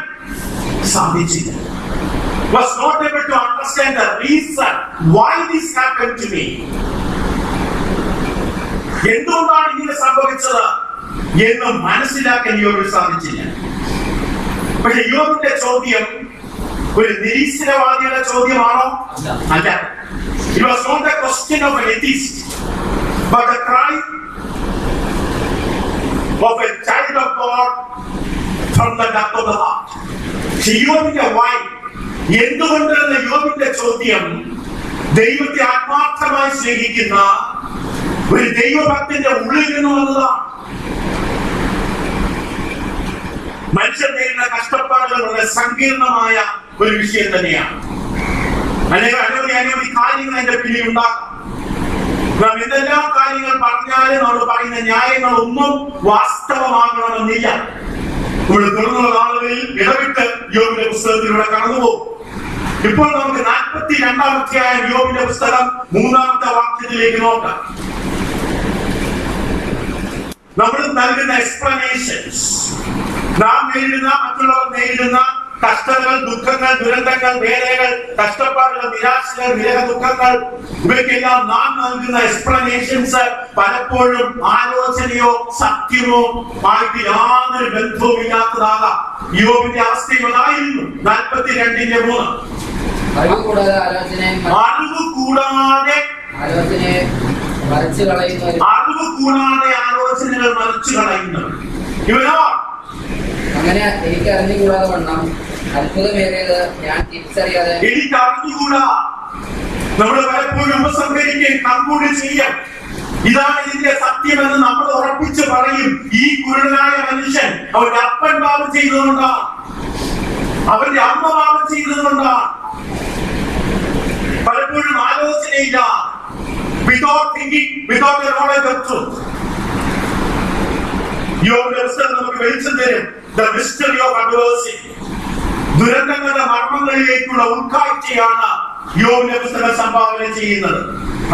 സാധിച്ചില്ല. Was not able to understand the reason why this happened to me. എന്തുകൊണ്ടാണ് ഇങ്ങനെ സംഭവിച്ചത് എന്ന് മനസ്സിലാക്കാൻ യോബിന് സാധിച്ചില്ല. പക്ഷെ യോബിന്റെ ചോദ്യം ഒരു നിരീശ്വരവാദിയുടെ ചോദ്യമാണോ? അല്ല. It was not the question of an atheist, but the cry of a child of God from the depth of the heart. യോബിന്റെ why, എന്തുകൊണ്ട് എന്ന യോബിന്റെ ചോദ്യം ദൈവത്തെ ആത്മാർത്ഥമായി സ്നേഹിക്കുന്ന ഒരു ദൈവഭക്തന്റെ ഉള്ളിൽ നിന്ന് വന്നതാണ്. മനുഷ്യർ നേരിടുന്ന കഷ്ടപ്പാടുകൾ വളരെ സങ്കീർണമായ ഒരു വിഷയം തന്നെയാണ്. അനവധി കാര്യങ്ങൾ അതിന്റെ പിന്നിൽ ഉണ്ടാക്കാം. നാം എന്തെല്ലാം കാര്യങ്ങൾ പറഞ്ഞാലും നമ്മൾ പറയുന്ന ന്യായങ്ങളൊന്നും വാസ്തവമാകണമെന്നില്ല. നമ്മൾ തുടർന്നുള്ള നാളുകളിൽ ഇടവിട്ട് യോബിന്റെ പുസ്തകത്തിലൂടെ കടന്നുപോകും. ഇപ്പോൾ നമുക്ക് 42-ാം അധ്യായം യോബിന്റെ പുസ്തകം 3-ാമത്തെ വാക്യത്തിലേക്ക് നോക്കാം. നമ്മൾ നൽകുന്ന എക്സ്പ്ലനേഷൻസ്, നാം നേരിടുന്ന, മറ്റുള്ളവർ നേരിടുന്ന കഷ്ടതകൾ, ദുഃഖങ്ങൾ, ദുരന്തങ്ങൾ, വേദനകൾ, കഷ്ടപ്പാടുകൾ, നിരാശകൾ, വിരഹ ദുഃഖങ്ങൾ, ഇവയ്ക്കെല്ലാം നാം നൽകുന്ന എക്സ്പ്ലനേഷൻസ് പലപ്പോഴും ആലോചനയോ സത്യമോ ആയിട്ട് യാതൊരു ബന്ധവും ഇല്ലാത്തതാകാം. യോബിന്റെ അവസ്ഥയും അതായിരുന്നു. 42:3 അറിവ് കൂടാതെ ആലോചനകൾ മറിച്ചു കളയുന്നു. ഇവനോ അങ്ങനെ എനിക്ക് അറിഞ്ഞുകൂടാതെ വണ്ണം അത്ഭുതമേറിയത് ഞാൻ തിരിച്ചറിയാതെ, എനിക്ക് അറിഞ്ഞുകൂടാ. നമ്മൾ പലപ്പോഴും ഉപസംഹരിക്കുകയും കൺകൂടി ചെയ്യാം. ഇതാണ് ഇതിന്റെ സത്യമെന്ന് നമ്മൾ ഉറപ്പിച്ച് പറയും. ഈ കുരുടനായ മനുഷ്യൻ അവന്റെ അപ്പൻ പാപം ചെയ്തതുകൊണ്ടാണ്, അവന്റെ അമ്മ പാപം ചെയ്തതുകൊണ്ടാണ്. പലപ്പോഴും ആലോചനയില്ല, without thinking, without the knowledge of truth. യോബിന്റെ പുസ്തകം നമുക്ക് വെളിച്ചം തരും. The mystery of adversity. ദുരന്തങ്ങളുടെ മർമ്മങ്ങളിലേക്കുള്ള ഉൾക്കാഴ്ചയാണ് യോബിന്റെ പുസ്തകം സംഭാവന ചെയ്യുന്നത്.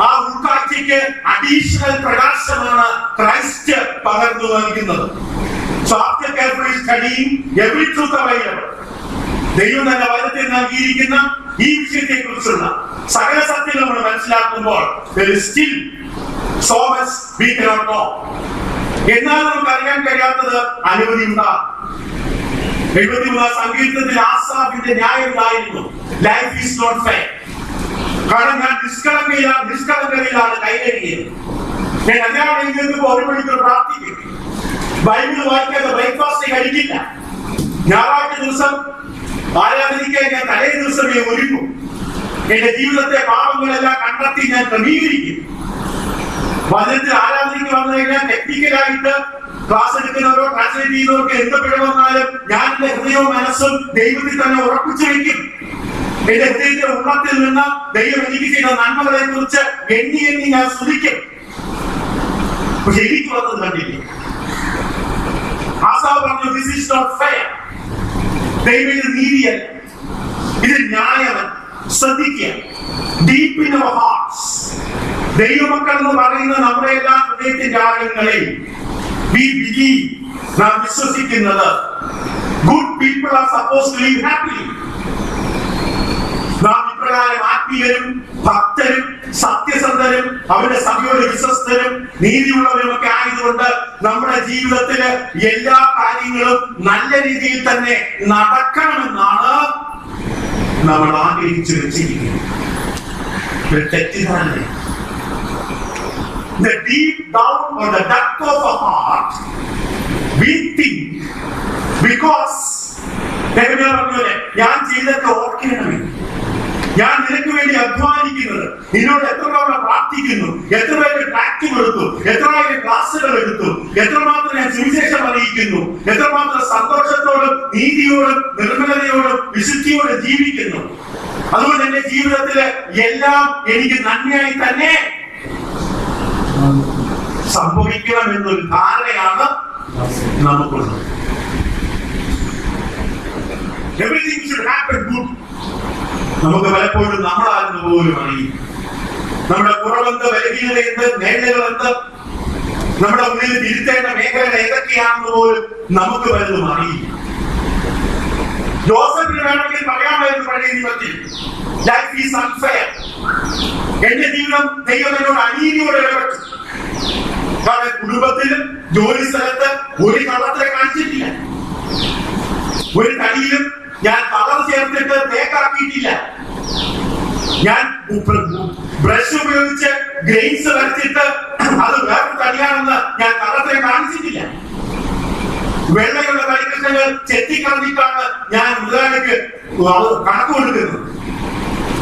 ആ ഉൾക്കാഴ്ചയ്ക്ക് അഡീഷണൽ പ്രകാശമാണ് ക്രൈസ്റ്റ് പകർന്നു നൽകുന്നത്. So after carefully studying every truth available, ദൈവം തന്നെ വചനത്തിൽ നൽകിയിരിക്കുന്ന ഈ വിഷയത്തെ കുറിച്ചുള്ള സകല സത്യങ്ങൾ നമ്മൾ മനസ്സിലാക്കുമ്പോൾ there is still so much we cannot know. എന്നാൽ നമുക്ക് അറിയാൻ കഴിയാത്തത് അനവധി ഉണ്ടാകും. 73-ാം സങ്കീർത്തനത്തിൽ ആസാഫിന്റെ ന്യായം ഇതായിരുന്നു: ലൈഫ് ഈസ് നോട്ട് ഫെയർ. കാരണം ഞാൻ നിഷ്കളങ്കതയിലാണ് കൈകഴുകിയത്. ഞാൻ കല്യാണം കഴിഞ്ഞപ്പോൾ 1 മണിക്കൂർ പ്രാർത്ഥിക്കും, ബൈബിൾ വായിക്കാതെ ബ്രേക്ക്ഫാസ്റ്റ് കഴിക്കില്ല. ഞായറാഴ്ച ദിവസം ആരാധനയ്ക്ക് ഞാൻ തലേ ദിവസമേ ഒരുങ്ങും. എന്റെ ജീവിതത്തെ പാപങ്ങളെല്ലാം കണ്ടെത്തി ഞാൻ ക്രമീകരിക്കും. വചനത്തിൽ ആരാധനയ്ക്ക് വന്നു കഴിഞ്ഞാൽ ടെക്നിക്കലായിട്ട് ക്ലാസ് എടുക്കുന്നവരോ ട്രാൻസ്ലേറ്റ് ചെയ്യുന്നവർക്ക് എന്ത് പിഴ വന്നാലും ഞാൻ എന്റെ ഹൃദയവും മനസ്സും ദൈവത്തിൽ തന്നെ ഉറപ്പിച്ചു വയ്ക്കും. എന്റെ ഹൃദയത്തിന്റെ ഉള്ളത്തിൽ നിന്ന് ദൈവം എനിക്ക് ചെയ്ത നന്മകളെ കുറിച്ച് എണ്ണി ഞാൻ സ്തുതിക്കും. പക്ഷെ എനിക്ക് വന്നത് കണ്ടില്ലേ? ആസാവ് പറഞ്ഞു, ദിസ് ഈസ് നോട്ട് ഫെയർ. ദൈവം ഇത് നീതിയല്ല, ഇത് ന്യായമല്ല. ശ്രദ്ധിക്കുക, ഡീപ് ഇൻ അവർ ഹാർട്ട്സ്, ദൈവമക്കൾ എന്ന് പറയുന്ന നമ്മുടെ എല്ലാ ഹൃദയത്തിന്റെ ആഴങ്ങളിൽ we believe, നാം വിശ്വസിക്കുന്നത് good people are supposed to live happily. നാം ഇപ്രകാരം ആത്മീയരും ഭക്തരും സത്യസന്ധ സത്യസന്ധരും അവരുടെ സഭയോട് വിശ്വസ്തരും നീതിയുള്ളവരും ഒക്കെ ആയതുകൊണ്ട് നമ്മുടെ ജീവിതത്തില് എല്ലാ കാര്യങ്ങളും നല്ല രീതിയിൽ തന്നെ നടക്കണമെന്നാണ് നമ്മൾ ആഗ്രഹിച്ചു വെച്ചിരിക്കുന്നത്. ഒരു തെറ്റിദ്ധാരണ. The deep down or the depth of our heart, we think because ഞാൻ ചെയ്തൊക്കെ ഓർക്കണമേ, ഞാൻ നിനക്ക് വേണ്ടി അധ്വാനിക്കുന്നത്, നിന്നോട് എത്ര തവണ പ്രാർത്ഥിക്കുന്നു, എത്ര പേര് ട്രാക്ട് കൊടുത്തു, എത്രയായിരം ക്ലാസ്സുകൾ എടുത്തു, എത്രമാത്രം ഞാൻ സുവിശേഷം അറിയിക്കുന്നു, എത്രമാത്രം സന്തോഷത്തോടും നീതിയോടും നിർമ്മലതയോടും വിശുദ്ധിയോടും ജീവിക്കുന്നു. അതുകൊണ്ട് എന്റെ ജീവിതത്തില് എല്ലാം എനിക്ക് നന്മയായി തന്നെ സംഭവിക്കണമെന്നൊരു ധാരണയാണ് നമുക്കുള്ളത്. Everything should happen good. നമുക്ക് പലപ്പോഴും നമ്മളാണെന്ന് പോലും അറിയും. നമ്മുടെ കുറവെന്ത്, ബലഹീനതയെന്ത്, മേഖലകളെന്ത്, നമ്മുടെ മുന്നിൽ തിരുത്തേണ്ട മേഖലകൾ ഏതൊക്കെയാണെന്ന് പോലും നമുക്ക് പലതും അറിയില്ല. ജോസഫിന് വേണമെങ്കിൽ പറയാമായിരുന്നു പഴയ നിയമത്തിൽ, ലൈഫ് ഈസ് അൺഫെയർ. എന്റെ ജീവിതം ദൈവം എന്നോട് അനീതിയോടെ ഇടപെട്ടു. കാരണം കുടുംബത്തിലും ജോലി സ്ഥലത്ത് ഒരു കള്ളത്തിനെ കാണിച്ചിട്ടില്ല, ഒരു തടിയിലും ഞാൻ കളർ ചേർത്തിട്ട് തേക്കാക്കിയിട്ടില്ല, ഞാൻ ബ്രഷ് ഉപയോഗിച്ച് ഗ്രെയിൻസ് വരച്ചിട്ട് അത് വേറെ തടിയാണെന്ന് ഞാൻ കളത്തിനെ കാണിച്ചിട്ടില്ല, വെള്ളയുള്ള കരിക്കട്ടകൾ ചെത്തിക്കളഞ്ഞിട്ടാണ് ഞാൻ മുതലാളിക്ക് കണക്ക് കൊടുക്കുന്നത്.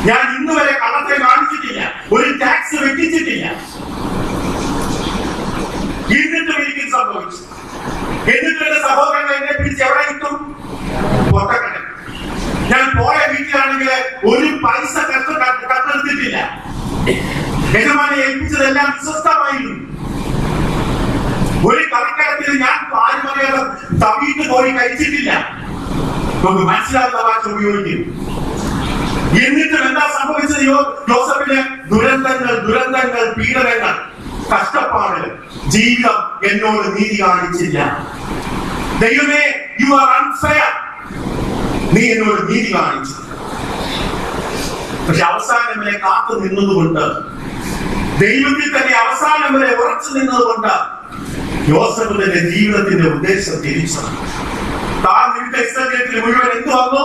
ഞാൻ ഇന്ന് വരെ കള്ളത്തെ കാണിച്ചിട്ടില്ല, ഒരു ടാക്സ് വെട്ടിച്ചിട്ടില്ല. എന്നിട്ടും എനിക്ക് സംഭവിച്ചു. എന്നിട്ട് എന്റെ സഹോദരങ്ങൾ എന്നെ പിടിച്ച് എവിടെ കിട്ടും? പൊട്ടക്കട. ഞാൻ പോയ വീട്ടിലാണെങ്കിൽ ഒരു പൈസ കട്ടെടുത്തിട്ടില്ല. യജമാനെ ഏൽപ്പിച്ചതെല്ലാം വിശ്വസ്തമായിരുന്നു. ഒരു കറിക്കടത്തിൽ ഞാൻ പാരമ്പര്യ തവിയിട്ട് പോയി കഴിച്ചിട്ടില്ല. നമുക്ക് മനസ്സിലാകുന്ന ഭാഷ ഉപയോഗിക്കും. എന്നിട്ടും എന്താ സംഭവിച്ചത്? ജോസഫിന് ദുരന്തങ്ങൾ, പീഡനങ്ങൾ, കഷ്ടപ്പാടുകൾ. ജീവിതം എന്നോട് നീതി കാണിച്ചില്ല. ദൈവമേ, യു ആർ അൺഫെയർ, നീ എന്നോട് നീതി കാണിച്ചു. പക്ഷെ അവസാനം വരെ കാത്തു നിന്നതുകൊണ്ട്, ദൈവത്തിൽ തന്നെ അവസാനം വരെ ഉറച്ചു നിന്നതുകൊണ്ട് യോസഫ് തന്റെ ജീവിതത്തിന്റെ ഉദ്ദേശം തിരിച്ചു. താൻ നിന്റെ ഇസ്രായേലിൽ മുഴുവൻ എന്ത് വന്നു?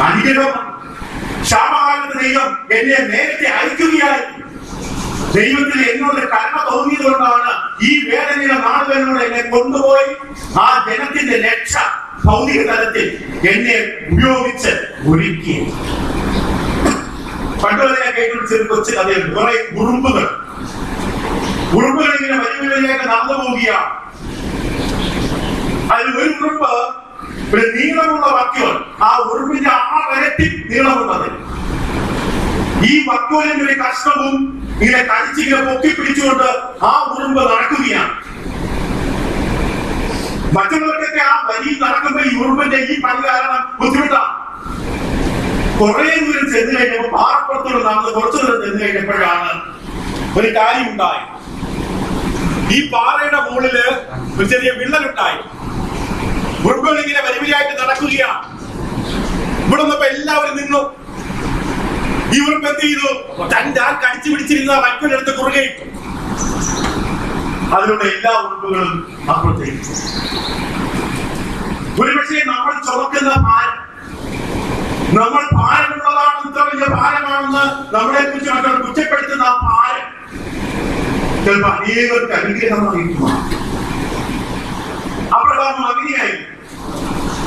അനുഗ്രഹം. ക്ഷാമകാലത്ത് ദൈവം എന്നെ നേരത്തെ അയക്കുകയായി. ദൈവത്തിൽ എന്നോട് കരുണ തോന്നിയത് കൊണ്ടാണ് ഈ വേദനയുടെ നാളുകളിലൂടെ എന്നെ കൊണ്ടുപോയി ആ ജനത്തിന്റെ രക്ഷ ഭൗതിക തലത്തിൽ എന്നെ ഉപയോഗിച്ച് ഒരുക്കി. പണ്ടുവരെ ഞാൻ കേട്ടൊരു കൊച്ചു കഥയുണ്ട്. കുറെ ഉറുമ്പുകൾ ഇങ്ങനെ വരികളിലേക്ക് നടന്നു പോവുകയാണ്. അതിൽ ഒരു ഉറുമ്പ് ഒരു നീളമുള്ള വക്കോൽ, ആ ഉറുമ്പിന്റെ 6 ഇരട്ടി നീളമുള്ളത്. ഈ വക്കോലിന്റെ ഒരു കഷ്ണവും ഇങ്ങനെ കടിച്ചിങ്ങനെ പൊക്കി പിടിച്ചുകൊണ്ട് ആ ഉറുമ്പ് നടക്കുകയാണ്. മറ്റുള്ളവർക്കൊക്കെ ആ വരി നടക്കുമ്പോ ഈ ഉറുമ്പിന്റെ ഈ പണി കാരണം ബുദ്ധിമുട്ടാണ്. കുറെ ദൂരം ചെന്ന് കഴിഞ്ഞപ്പോൾ, പാറപ്പുറത്തോട് നടന്ന് കുറച്ചു ദൂരം ചെന്ന് കഴിഞ്ഞപ്പോഴാണ് ഒരു കാര്യം ഉണ്ടായി. ഈ പാറയുടെ മുകളില് ഒരു ചെറിയ വിള്ളലുണ്ടായി. ഉറുമ്പുകൾ ഇങ്ങനെ വരിവരിയായിട്ട് നടക്കുകയാണ്. ഇവിടെ നിന്നപ്പോ എല്ലാവരും നിന്നു. ഈ ഉറുമ്പ് എന്ത് ചെയ്തു? തന്റെ ആ കടിച്ചു പിടിച്ചിരുന്ന വൈക്കലെടുത്ത് കുറുകെ ഇട്ടു. അതിലൂടെ എല്ലാ ഉറുമ്പുകളും അപ്പുറത്തേക്ക്. ഒരുപക്ഷെ നമ്മൾ ചുമക്കുന്ന ഭാരം, നമ്മൾ ഭാരമുള്ളതാണ്, ഇത്ര വലിയ ഭാരമാണെന്ന് നമ്മളെ കുറിച്ച് മറ്റുള്ള കുറ്റപ്പെടുത്തുന്ന ആ ഭാരം ചിലപ്പോൾ അനേകർക്ക് അനുഗ്രഹമായിരിക്കും. അബ്രഹാം അങ്ങനെയായി.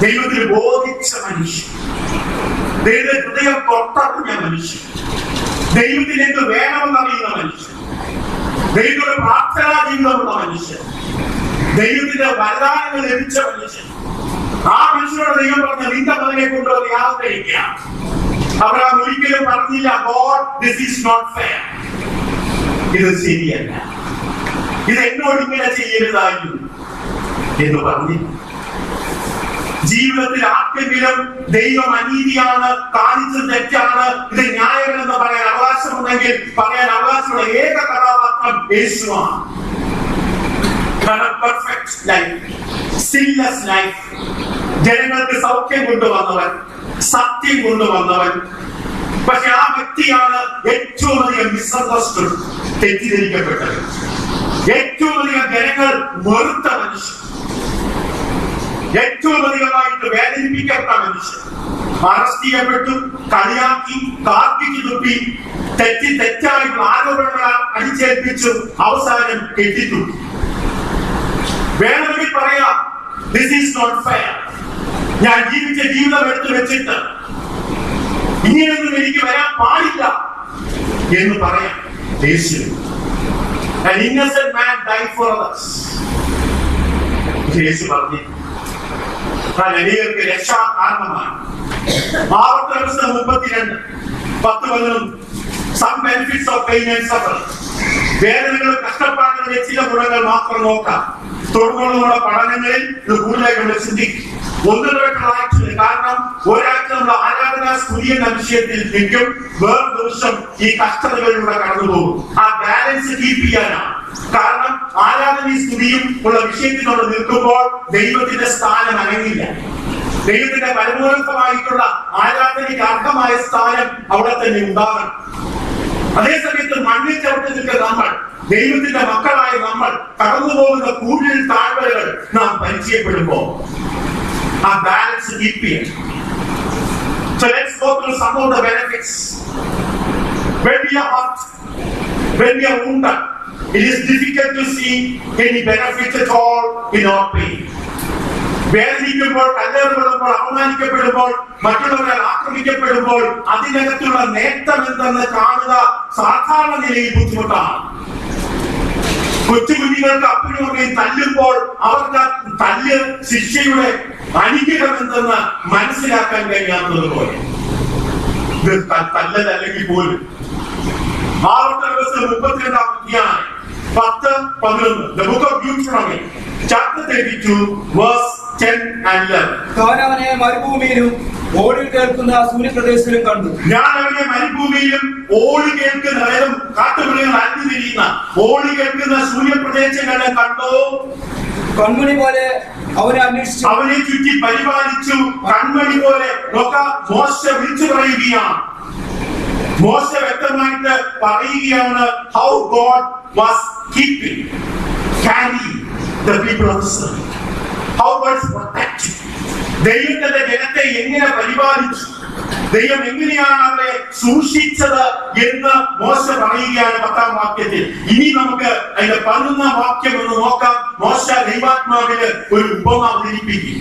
ദൈവത്തിന് ബോധിച്ച മനുഷ്യൻ, ദൈവത്തിന്റെ ഹൃദയം തൊട്ടറിഞ്ഞ മനുഷ്യൻ, ദൈവത്തിന് എന്ത് വേണമെന്നറിയുന്ന മനുഷ്യൻ, ദൈവത്തിന്റെ പ്രാർത്ഥനാ ജീവിതമുള്ള മനുഷ്യൻ, ദൈവത്തിന്റെ വരദാനങ്ങൾ ലഭിച്ച മനുഷ്യൻ. ആ മനുഷ്യനോട് ദൈവം പറഞ്ഞ നിന്റെ മകനെ കൊണ്ടുവന്ന് യാത്ര കഴിക്കുക. അബ്രഹാം ഒരിക്കലും പറഞ്ഞില്ല, God this is not fair, ഇത് ശരിയല്ല, ഇത് എന്നോട് ഇങ്ങനെ ചെയ്യരുതായിരുന്നു എന്ന് പറഞ്ഞു. ജീവിതത്തിൽ ആർക്കെങ്കിലും ദൈവം അനീതിയാണ്, കാണിച്ചത് തെറ്റാണ്, ഇത് ന്യായമെന്ന് പറയാൻ അവകാശമുണ്ടെങ്കിൽ പറയാൻ അവകാശമുള്ള ഏക കഥാപാത്രം യേശുവാണ്. പെർഫെക്റ്റ് ലൈഫ്, സിൻലെസ് ലൈഫ്, ജനങ്ങൾക്ക് സൗഖ്യം കൊണ്ടുവന്നവൻ, സത്യം കൊണ്ടുവന്നവൻ, പക്ഷെ ആ വ്യക്തിയാണ് ഏറ്റവും അധികം മിസ്അണ്ടർസ്റ്റുഡ്, തെറ്റിദ്ധരിക്കപ്പെട്ടത്. ഏറ്റവും അധികം ജനങ്ങൾ വെറുത്ത മനുഷ്യൻ, ഏറ്റവും അധികമായിട്ട് വേദനിപ്പിക്കപ്പെട്ട മനുഷ്യൻ. അറസ്റ്റ് ചെയ്യപ്പെട്ടു, കളിയാക്കി, കാർപ്പിച്ചു തുപ്പി, തെറ്റായിട്ടുള്ള ആരോപണങ്ങൾ അടിച്ചേൽപ്പിച്ചു, അവസാനം കെട്ടിത്തുപ്പി. വേണമെങ്കിൽ പറയാം, ദിസ് ഈസ് നോട്ട് ഫെയർ. ഞാൻ ജീവിച്ച ജീവിതം എടുത്തു വെച്ചിട്ട് ഇങ്ങനെയൊന്നും എനിക്ക് വരാൻ പാടില്ല എന്ന് പറയാം. An innocent man died for us. യേശു പറഞ്ഞു അനേകർക്ക് രക്ഷാ കാരണമാണ്. ആവർത്തന 32 10 some benefits of pain and suffering. വേദനകളും കഷ്ടപ്പാടുകളുടെ ചില ഗുണങ്ങൾ മാത്രം നോക്കാം. തുടർന്നുള്ള പഠനങ്ങളിൽ ഇത് കൂടുതലായിട്ട് ചിന്തിക്കും. കാരണം ഒരാഴ്ച നമ്മുടെ ആരാധന സ്തുതി എന്ന വിഷയത്തിൽ നിൽക്കും, വേറെ ദിവസം ഈ കഷ്ടതകളിലൂടെ കടന്നുപോകും. ആ ബാലൻസ് കീപ്പ് ചെയ്യാനാണ്. കാരണം ആരാധനയും സ്തുതിയും ഉള്ള വിഷയത്തിനോട് നിൽക്കുമ്പോൾ ദൈവത്തിന്റെ സ്ഥാനം അനങ്ങില്ല. ദൈവത്തിന്റെ പരമോന്നതമായിട്ടുള്ള ആരാധനയ്ക്ക് അർഹമായ സ്ഥാനം അവിടെ തന്നെ ഉണ്ടാകണം. അതേസമയത്ത് മണ്ണിൽ ചവിട്ടി നിൽക്കുന്ന നമ്മൾ, ദൈവത്തിന്റെ മക്കളായ നമ്മൾ കടന്നു പോകുന്ന കൂടുതൽ താഴ്വരകൾ നാം പരിചയപ്പെടുമ്പോൾ ആ ബാലൻസ് കീപ്പ് ചെയ്യണം. So let's go through some of the benefits. When we are hurt, when we are wounded, it is difficult to see any benefit at all in our pain. വേദനിക്കുമ്പോൾ, കല്ലേറുമ്പോൾ, അപമാനിക്കപ്പെടുമ്പോൾ, മറ്റുള്ളവരെ ആക്രമിക്കപ്പെടുമ്പോൾ അതിനകത്തുള്ള നേട്ടം എന്തെന്ന് കാണുക സാധാരണ നിലയിൽ ബുദ്ധിമുട്ടാണ്. കൊച്ചുകുഞ്ഞുങ്ങൾക്ക് അപ്പനും അമ്മയും തല്ലുമ്പോൾ അവർക്ക് തല്ല് ശിക്ഷയുടെ അനുഗ്രഹം എന്തെന്ന് മനസ്സിലാക്കാൻ കഴിയാത്തത് പോലെ ഇത് തല്ലതല്ലെങ്കിൽ പോലും. ആവർത്തന 32 അധ്യായം 10-11 The book of Deuteronomy chapter 32 verse 10 and 11. താൻ അവനെ മരുഭൂമിയിലും ഓടി കേൾക്കുന്ന സൂര്യപ്രദേശത്തിലും കണ്ടു. ഞാൻ അവനെ മരുഭൂമിയിലും ഓടി കേൾക്കുന്ന, അതായത് കാട്ടുമൃഗങ്ങൾ അരിഞ്ഞു തിരിയുന്ന ഓടി കേൾക്കുന്ന സൂര്യപ്രദേശങ്ങളിലും കണ്ടു. കൺമണി പോലെ അവനെ അന്വേഷിച്ചു, അവനെ ചുറ്റി പരിപാലിച്ചു. കൺമണി പോലെ മോശ വിളിച്ചു പറയുകയാണ്. മോശ വ്യക്തമായിട്ട് പറയുകയാണ് how God was keeping, carrying the people of Israel. How God protected. ദൈവം തന്റെ ജനത്തെ എങ്ങനെ പരിപാലിച്ചു, ദൈവം എങ്ങനെയാണ് അവരെ സൂക്ഷിച്ചത് എന്ന് മോശ പറയുകയാണ് 10-ാം വാക്യത്തിൽ. ഇനി നമുക്ക് അതിന്റെ 11-ാം വാക്യം ഒന്ന് നോക്കാം. മോശ ദൈവാത്മാവിന് ഒരു ഉപമ അവതരിപ്പിക്കും.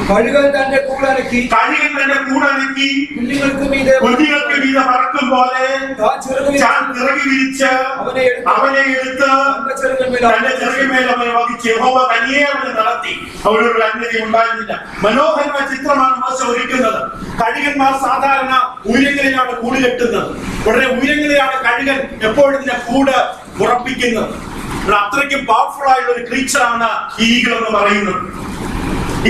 കഴുകൻ തന്റെ കൂടനക്കി, കുഞ്ഞുങ്ങൾക്ക് മീതെ പറക്കും പോലെ ചിറകി വിരിച്ച് അവനെ എടുത്ത് തന്റെ ചിറകിന്മേൽ അവനെ വഹിച്ച് യഹോവ തനിയെ അവനെ നടത്തി. അവരൊരു അന്യത ഉണ്ടായിരുന്നില്ല. മനോഹരമായ ചിത്രമാണ് മോശ ഒരുക്കുന്നത്. കഴുകന്മാർ സാധാരണ ഉയരങ്ങളിലാണ് കൂട് കെട്ടുന്നത്. വളരെ ഉയരങ്ങളിലാണ് കഴുകൻ എപ്പോഴും ഇതിന്റെ കൂട് ഉറപ്പിക്കുന്നത്. അത്രയ്ക്കും പവർഫുൾ ആയുള്ള ഒരു ക്രീച്ചറാണ് ഈഗിൾ എന്ന് പറയുന്നത്.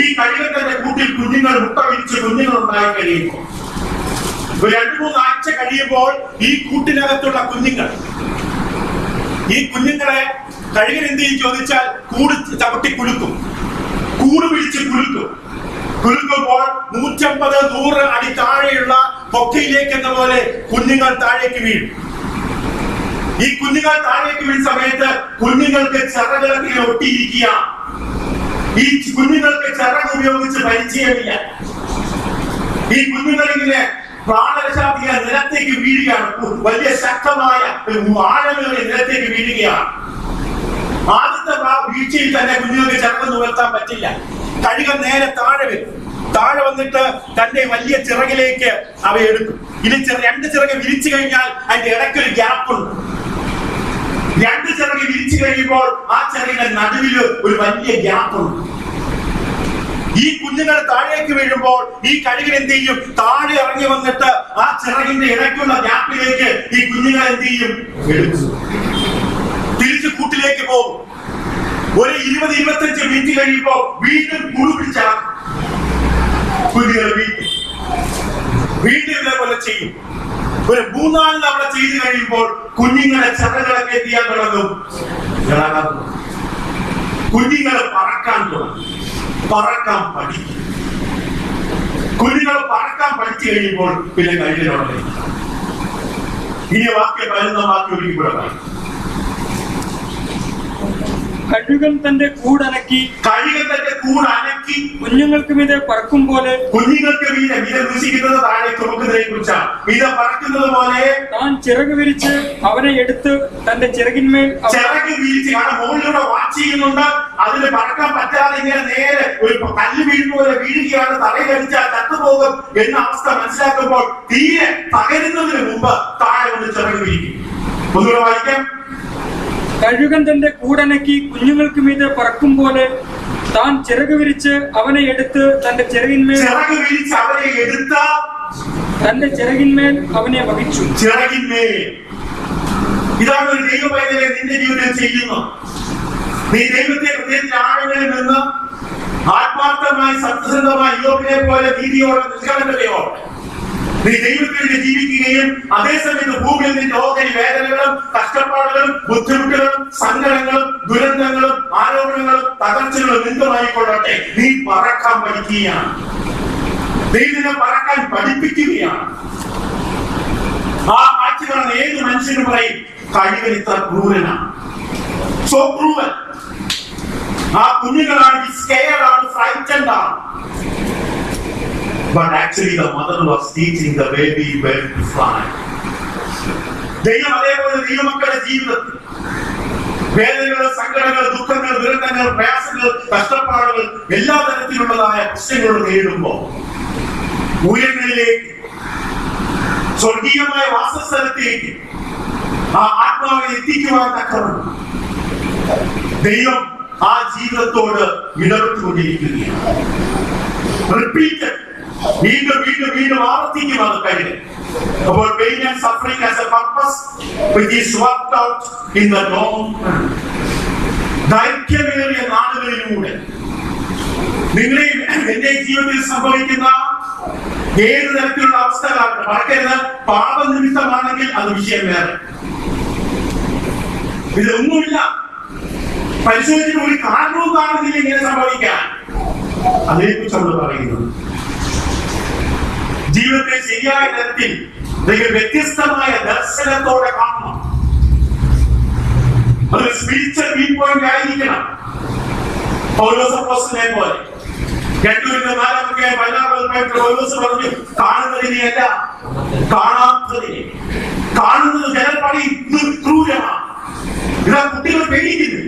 ഈ കഴുകന്റെ കൂട്ടിൽ കുഞ്ഞുങ്ങൾ മുട്ട വിരിച്ച് കുഞ്ഞുങ്ങൾ ഉണ്ടായി കഴിയുമ്പോൾ, ഒരു 2-3 ആഴ്ച കഴിയുമ്പോൾ ഈ കൂട്ടിനകത്തുള്ള ഈ കുഞ്ഞുങ്ങളെ കഴുകൻ എന്ത് ചെയ്യും ചോദിച്ചാൽ കൂട് ചവിട്ടി കുലുക്കും, കൂട് പിടിച്ച് കുലുക്കുമ്പോൾ 150-100 അടി താഴെയുള്ള കൊക്കയിലേക്ക് എന്ന പോലെ കുഞ്ഞുങ്ങൾ താഴേക്ക് വീഴും. ഈ കുഞ്ഞുങ്ങൾ താഴേക്ക് വീഴുന്ന സമയത്ത് കുഞ്ഞുങ്ങൾക്ക് ചിറകിലൊക്കെ ഒട്ടിയിരിക്കുക. ഈ കുഞ്ഞുങ്ങൾക്ക് ചിറക് ഉപയോഗിച്ച് പരിചയമില്ല. ഈ കുഞ്ഞുങ്ങളിങ്ങനെ പ്രാണരക്ഷാർത്ഥികൾ നിലത്തേക്ക് വീഴുകയാണ്. വലിയ ശക്തമായ ആഴമേറിയ നിലത്തേക്ക് വീഴുകയാണ്. ആദ്യത്തെ വീഴ്ചയിൽ തന്നെ കുഞ്ഞുങ്ങൾക്ക് ചിറകൊന്നും ഉയർത്താൻ പറ്റില്ല. കഴുകൻ നേരെ താഴെ വരും. താഴെ വന്നിട്ട് തന്റെ വലിയ ചിറകിലേക്ക് അവ എടുക്കും. ഇനി 2 ചിറക് വിരിച്ചു കഴിഞ്ഞാൽ അതിന്റെ ഇടയ്ക്കൊരു ഗ്യാപ്പുണ്ട്. 2 ചിറക് വിരിച്ചു കഴിയുമ്പോൾ ആ ചിറകിന്റെ നടുവിൽ ഒരു വലിയ ഗ്യാപ്പുണ്ട്. ഈ കുഞ്ഞുങ്ങൾ താഴേക്ക് വീഴുമ്പോൾ ഈ കഴുകൻ എന്ത് ചെയ്യും? താഴെ ഇറങ്ങി വന്നിട്ട് ആ ചിറകിന്റെ ഇടയ്ക്കുള്ള ഗ്യാപ്പിലേക്ക് ഈ കുഞ്ഞുങ്ങൾ എന്ത് ചെയ്യും? തിരിച്ച് കൂട്ടിലേക്ക് പോകും. ഒരു 20-25 മിനിറ്റ് കഴിയുമ്പോൾ വീണ്ടും കൂട് പിടിച്ചിറക്കും. കുഞ്ഞുങ്ങൾ വീണ്ടും ഇതേപോലെ ചെയ്യും. ഒരു 3-4 തവണ ചെയ്ത് കഴിയുമ്പോൾ കുഞ്ഞുങ്ങളെ ചിറകളൊക്കെ എന്ത് ചെയ്യാൻ തുടങ്ങും? കുഞ്ഞുങ്ങൾ പറക്കാൻ തുടങ്ങും, പറക്കാൻ പഠിക്കും. കുഞ്ഞുങ്ങൾ പറക്കാൻ പഠിച്ചു കഴിയുമ്പോൾ പിന്നെ കഴുകനോടെ ഈ വാക്യം 11 വാക്യം ഒരിക്കൽ കൂടെ പറയും. കഴുകൻ തന്റെ കൂടനക്കി കുഞ്ഞുങ്ങൾക്ക് മീതെ പറക്കും പോലെ, കുഞ്ഞുങ്ങൾക്ക് മീതെ വീശിക്കുന്നത് താഴെ ചുമക്കുന്നതിനെ കുറിച്ചാണ്. മീതെ പറക്കുന്നത് പോലെ താൻ ചിറക് വിരിച്ച് അവനെ എടുത്ത് തന്റെ ചിറകിന്മേൽ ചിറക് വിരിച്ച്, കാരണം മുകളിലൂടെ വാച്ച് ചെയ്യുന്നുണ്ട്, അതിന് പറക്കാൻ പറ്റാതെ ഇങ്ങനെ നേരെ ഒരു കല്ല് വീഴുന്ന പോലെ വീഴുകയാണ്, തലയിലടിച്ചാൽ ചത്തുപോകും എന്ന അവസ്ഥ മനസ്സിലാക്കുമ്പോൾ തീരെ തകരുന്നതിന് മുമ്പ് താഴെ ഒന്ന് ചിറക് വിരിക്കും. ഒന്നുകൂടെ വായിക്കാം. കഴുകൻ തന്റെ കൂടനക്കി കുഞ്ഞുങ്ങൾക്ക് മീതെ പറക്കും പോലെ, താൻ ചിറക് വിരിച്ച് അവനെ എടുത്ത് തന്റെ ചിറകിന്മേൽ അവനെ വഹിച്ചു. ചിറകിന്മേൽ. ഇതാണ് ഒരു ദൈവ പൈതലെ നിന്റെ ജീവിതത്തിൽ ചെയ്യുന്നത്. നീ ദൈവത്തെ ഹൃദയത്തിൽ ആഴങ്ങളിൽ നിന്ന് ആത്മാർത്ഥമായി സത്യസന്ധമായി യോബിനെ പോലെ നീതിയോടെ നിഷ്കളങ്കതയോടെ നീ ദൈവത്തിന് ജീവിക്കുകയും അതേസമയത്ത് ഭൂമിയിൽ നിന്റെ ഓഹരി വേദനകളും കഷ്ടപ്പാടുകളും ബുദ്ധിമുട്ടുകളും സങ്കടങ്ങളും ദുരന്തങ്ങളും ആരോപണങ്ങളും തകർച്ചകളും എന്തുമായിക്കൊള്ളട്ടെ, നീ പറക്കാൻ പഠിക്കുകയാണ്. നീ നിന്നെ പറക്കാൻ പഠിപ്പിക്കുകയാണ്. ആ കാഴ്ച കാണുന്ന ഏത് മനുഷ്യനും പറയും, കഴുകൻ ഇത്ര ക്രൂരനാണ്, സോ ക്രൂവൽ. ആ കുഞ്ഞുങ്ങളാണ് സ്കെയർഡ്, ഫ്രൈറ്റൻഡ് ആണ്. But actually the mother was teaching the baby where to fly. ദൈവം അതേപോലെ ദൈവമക്കളുടെ ജീവിതത്തിൽ വേദനകൾ, സങ്കടങ്ങൾ, ദുഃഖങ്ങൾ, ദുരന്തങ്ങൾ, പ്രയാസങ്ങൾ, കഷ്ടപ്പാടുകൾ, എല്ലാ തരത്തിലുള്ളതായ പ്രശ്നങ്ങൾ നേരിടുമ്പോൾ ഉയരങ്ങളിലേക്ക്, സ്വർഗീയമായ വാസസ്ഥലത്തേക്ക് ആ ആത്മാവിനെ എത്തിക്കുവാൻ തക്കവണ്ണം ദൈവം ആ ജീവിതത്തോട് ഇടപെട്ടുകൊണ്ടിരിക്കുകയാണ്. റിപ്പീറ്റ്, വീണ്ടും വീണ്ടും വീണ്ടും ആവർത്തിക്കുവാൻ കഴിയും. അപ്പോൾ pain and suffering has a purpose which is worked out in the long run. ദൈർഘ്യമേറിയ നാളുകളിലൂടെ നിങ്ങളെ എന്റെ ജീവിതത്തിൽ സംഭവിക്കുന്ന ഏത് തരത്തിലുള്ള അവസ്ഥകളാണ് മറക്കരുത്. പാപനിമിത്തമാണെങ്കിൽ അത് വിഷയം വേറെ. ഇതൊന്നുമില്ല, പരിശോധിച്ചിട്ട് ഒരു കാരണവും കാണുന്നില്ല ഇങ്ങനെ സംഭവിക്കാൻ. അതിനെക്കുറിച്ച് നമ്മൾ പറയുന്നത് ജീവിതത്തെ ശരിയായ തരത്തിൽ നിങ്ങൾ വ്യത്യസ്തമായ ദർശനത്തോടെ കാണണം. അതൊരു സ്പിരിച്വൽ വ്യൂ പോയിന്റ് ആയിരിക്കണം. പൗലോസ് അപ്പോസ്തലനെ പോലെ 2:4 പൗലോസ് പറഞ്ഞു, കാണുന്നതിനെയല്ല കാണാത്തതിനെ. കാണുന്നത് ജനൽ പണി ക്രൂരമാണ്, ഇതാ കുട്ടികൾ പേടിക്കുന്നു.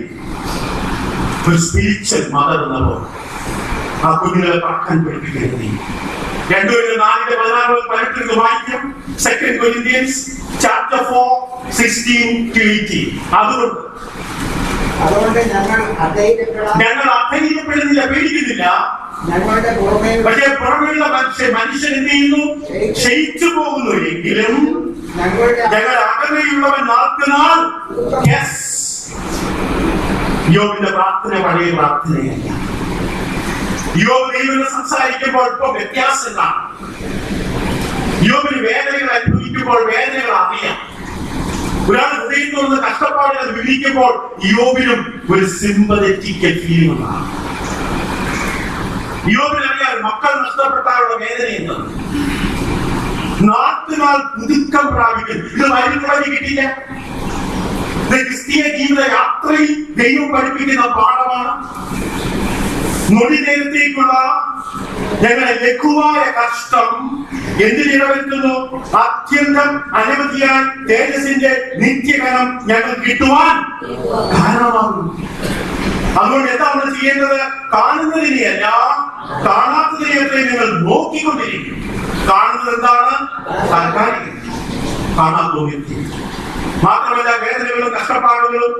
ഒരു സ്പിരിച്വൽ മദർ എന്ന പോലെ ആ കുഞ്ഞുങ്ങളെ പറക്കാൻ പഠിപ്പിക്കുന്നത്. 2:4 വായിക്കും. 2 Corinthians chapter 4:16-18. അതുകൊണ്ട് ഞങ്ങൾ അധൈര്യപ്പെടുന്നില്ല, പേടിക്കുന്നില്ല. പക്ഷേ പുറമെയുള്ള മനുഷ്യൻ എന്ത് ചെയ്യുന്നു? ക്ഷയിച്ചു പോകുന്നു. എങ്കിലും ഞങ്ങൾ അകലെയുള്ളവൻ നാൾക്കുനാൾ. യോബിന്റെ പ്രാർത്ഥന പഴയ പ്രാർത്ഥനയല്ല. യോബ് ദൈവം സംസാരിക്കുമ്പോൾ ഇപ്പൊ വ്യത്യാസം കാണും. യോബിന് വേദനകൾ അനുഭവിക്കുമ്പോൾ വേദനകൾ അറിയാം. ഒരാൾ ഹൃദയത്തിൽ നിന്ന് കഷ്ടപ്പാടുകൾ വിളിക്കുമ്പോൾ യോബിനും ഒരു സിമ്പതറ്റിക്കൽ ഫീലിംഗ് ഉണ്ടാകും. യോബിനറിയാം മക്കൾ നഷ്ടപ്പെട്ടാലുള്ള വേദനയെന്ന്. നാൾക്കുനാൾ പുതുക്കം പ്രാപിക്കും. ഇത് മരുന്നുകളി കിട്ടില്ല. ക്രിസ്തീയ ജീവിത യാത്രയിൽ ദൈവം പഠിപ്പിക്കുന്ന പാഠമാണ്. നൊടി നേരത്തേക്കുള്ള ഞങ്ങളുടെ ലഘുവായ കഷ്ടം എന്തിനിടവരുത്തുന്നു? അത്യന്തം അനവധിയായി തേജസ്സിന്റെ നിത്യകരം ഞങ്ങൾ കിട്ടുവാൻ കാരണമാകുന്നു. അതുകൊണ്ട് എന്താ നമ്മൾ ചെയ്യേണ്ടത്? കാണുന്നതിനെയല്ല കാണാത്തതിനെയൊക്കെ നിങ്ങൾ നോക്കിക്കൊണ്ടിരിക്കും. കാണുന്നത് എന്താണ്? താൽക്കാലികം, കാണാൻ തോന്നി. മാത്രമല്ല വേദനകളും കഷ്ടപ്പാടുകളും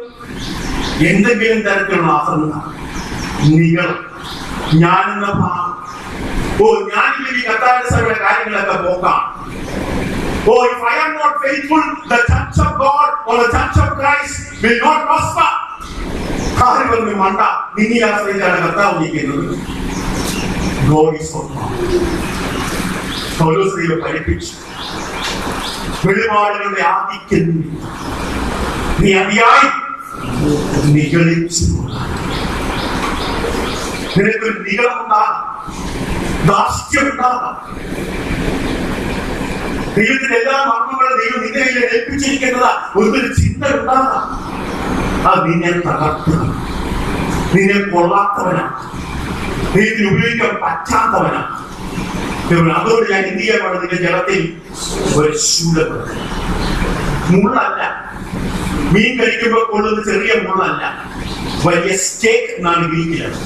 എന്തെങ്കിലും തരത്തിലുള്ള ആസന്ന നികളും ഞാനെന്ന ഭാവം. ഞാനില്ലെങ്കിൽ കർത്താവിന്റെ സഭയുടെ കാര്യങ്ങളൊക്കെ പോക്കാം. If I am not faithful, the church of God or the church of Christ will not prosper. കാര്യങ്ങളൊന്നും മണ്ട, നിന്നെ ആശ്രയിച്ചാണ് കർത്താവ് ഇരിക്കുന്നത്. പൗലോസ് ദൈവം പഠിപ്പിച്ചു, വെളിപാടുകളുടെ ആധിക്യം നീ അതിയായി നിഗളിച്ചു. നിനക്കൊരു നിഗളമുണ്ടാകാം, ദാർഷ്ട്യമുണ്ടാകാം. ദൈവത്തിന്റെ എല്ലാ മർമ്മങ്ങളും ദൈവം നിന്റെ കയ്യിൽ ഏൽപ്പിച്ചിരിക്കുന്നത് ഒരു ചിന്ത ഉണ്ടാകാം. അത് നിന്നെ തകർക്കുക, നിന്നെ കൊള്ളാത്തവനാണ്, ദൈവത്തിന് ഉപയോഗിക്കാൻ പറ്റാത്തവനാണ്. അതുകൊണ്ട് ഞാൻ എന്ത് ചെയ്യാൻ പാടില്ല, ജലത്തിൽ ഒരു ശൂലമുണ്ട്. മുള്ളല്ല, മീൻ കഴിക്കുമ്പോൾ കൊള്ളുന്ന ചെറിയ മുള്ളല്ല, വലിയ സ്റ്റേക്ക് എന്നാണ് ഗ്രീക്കിലാണ്.